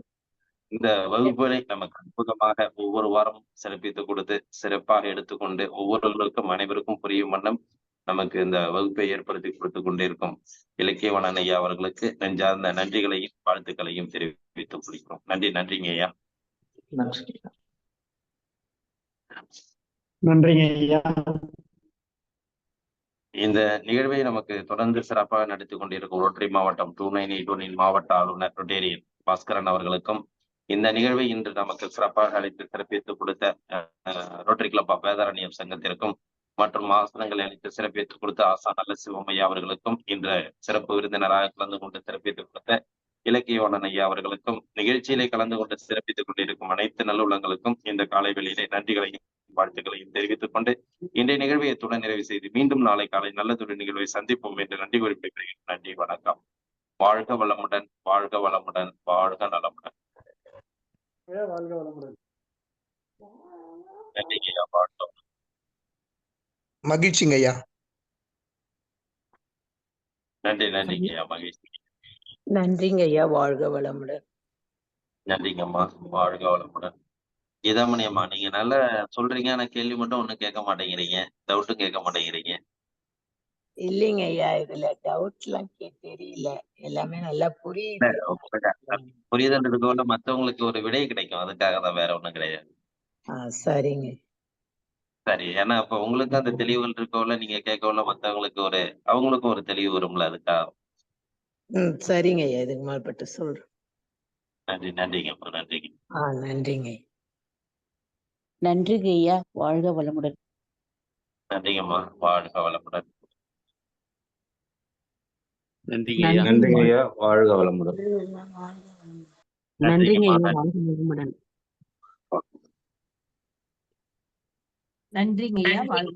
இந்த வகுப்புகளை நமக்கு அற்புதமாக ஒவ்வொரு வாரமும் சிறப்பித்துக் கொடுத்து, சிறப்பாக எடுத்துக்கொண்டு, ஒவ்வொருவர்களுக்கும் அனைவருக்கும் புரியும் வண்ணம் நமக்கு இந்த வகுப்பை ஏற்படுத்தி கொடுத்துக் கொண்டிருக்கும் இலக்கியவாணன் ஐயா அவர்களுக்கு நெஞ்சார்ந்த நன்றிகளையும், வாழ்த்துக்களையும் தெரிவித்துக் கொள்கிறோம். நன்றி, நன்றிங்க ஐயா. நன்றி. நன்றிங்க ஐயா. இந்த நிகழ்வை நமக்கு தொடர்ந்து சிறப்பாக நடத்தி கொண்டிருக்கும் ரோட்டரி மாவட்டம் 2981 மாவட்ட ஆளுநர் ரொட்டேரியன் பாஸ்கரன் அவர்களுக்கும், இந்த நிகழ்வை இன்று நமக்கு சிறப்பாக அழைத்து சிறப்பித்துக் கொடுத்த ரோட்டரி கிளப் ஆஃப் வேதாரண்யம் சங்கத்திற்கும் மற்றும் ஆசனங்களை அளித்து சிறப்பித்துக் கொடுத்த ஆசான் நல்ல சிவமையா அவர்களுக்கும், இன்று சிறப்பு விருந்தினராக கலந்து கொண்டு சிறப்பித்துக் கொடுத்த இலக்கியவாணன் ஐயா அவர்களுக்கும், நிகழ்ச்சியிலே கலந்து கொண்டு சிறப்பித்துக் கொண்டிருக்கும் அனைத்து நல்லுள்ளங்களுக்கும் இந்த காலை வேளையிலே நன்றிகளையும் வாழ்த்துக்களையும் தெரிவித்துக் கொண்டு இன்றைய நிகழ்வை இத்துடன் நிறைவு செய்து மீண்டும் நாளை காலை நல்லதொரு நிகழ்வை சந்திப்போம் என்று நன்றி குறிப்பிடுகிறேன். நன்றி, வணக்கம். வாழ்க வளமுடன், வாழ்க வளமுடன், வாழ்க நலமுடன். வாழ்க வளமுடன். நன்றிங்க ஐயா, வாழ்க. மகிழ்ச்சிங்க ஐயா. நன்றி, நன்றிங்க ஐயா, மகிழ்ச்சி. நன்றிங்க ஐயா. வாழ்க வளமுடன். நன்றிங்கம்மா, வாழ்க வளமுடன். கீதாமணி அம்மா, நீங்க நல்லா சொல்றீங்க. ஆனா கேள்வி மட்டும் ஒண்ணும் கேட்க மாட்டேங்கிறீங்க. டவுட்டும் கேட்க மாட்டேங்கிறீங்க. இல்லைங்க ஐயா, இதுல டவுட்லாம் தெரியல. எல்லாமே நல்லா புரியுது. புரியுதுன்னு இருக்கோல மத்தவங்களுக்கு ஒரு விடை கிடைக்கும். அதுக்காக தான், வேற ஒண்ணும் கிடையாது. சரிங்க. சரி. ஏன்னா இப்ப உங்களுக்கு அந்த தெளிவுகள் இருக்கோல, நீங்க கேட்கவுல மத்தவங்களுக்கு அவங்களுக்கும் ஒரு தெளிவு வரும்ல, அதுக்காக. சரிங்க ஐயா. இதுக்கு மேற்பட்டு சொல்றேன். நன்றி, நன்றிங்க, நன்றிங்க. நன்றிங்க. நன்றிங்க ஐயா. வாழ்க வளமுடன். நன்றிங்கம்மா, வாழ்க வளமுடன். நன்றிங்க ஐயா. நன்றிங்க ஐயா, வாழ்க வளமுடன். நன்றிங்க ஐயா, நன்றிங்கம்மா. வாழ்க வளமுடன். நன்றிங்க ஐயா, வாழ்க.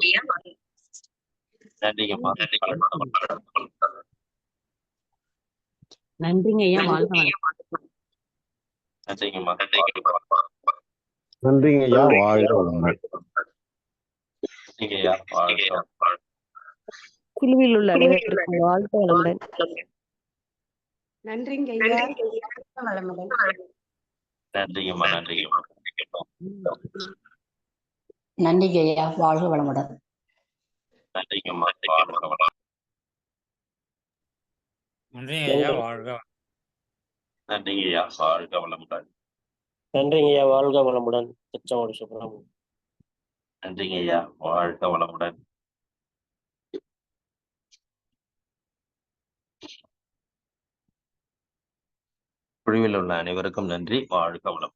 நன்றிங்கம்மா. நன்றிங்க ஐயா, வாழ்க வளமுடன். நன்றிங்கம்மா. நன்றிங்க ஐயா, வாழ்க வளமுடன். நன்றிங்கய்யா, வாழ்க. குழுவில் உள்ள அனைவருக்கும் வாழ்க வளமுடன். நன்றிங்க ஐயா, வளமுடன். நன்றிங்கம்மா. நன்றிங்கம்மா. நன்றிங்க ஐயா, வாழ்க வளமுடன். நன்றிங்கம்மா. வாழ்க வளமுடன். நன்றிங்க ஐயா, வாழ்க. நன்றிங்கய்யா, வாழ்க வளமுடன். நன்றிங்கய்யா, வாழ்க வளமுடன். திருச்செங்கோடு சுப்பிரமணியன். நன்றிங்கய்யா, வாழ்க வளமுடன். குழுவில் உள்ள அனைவருக்கும் நன்றி. வாழ்க வளம்.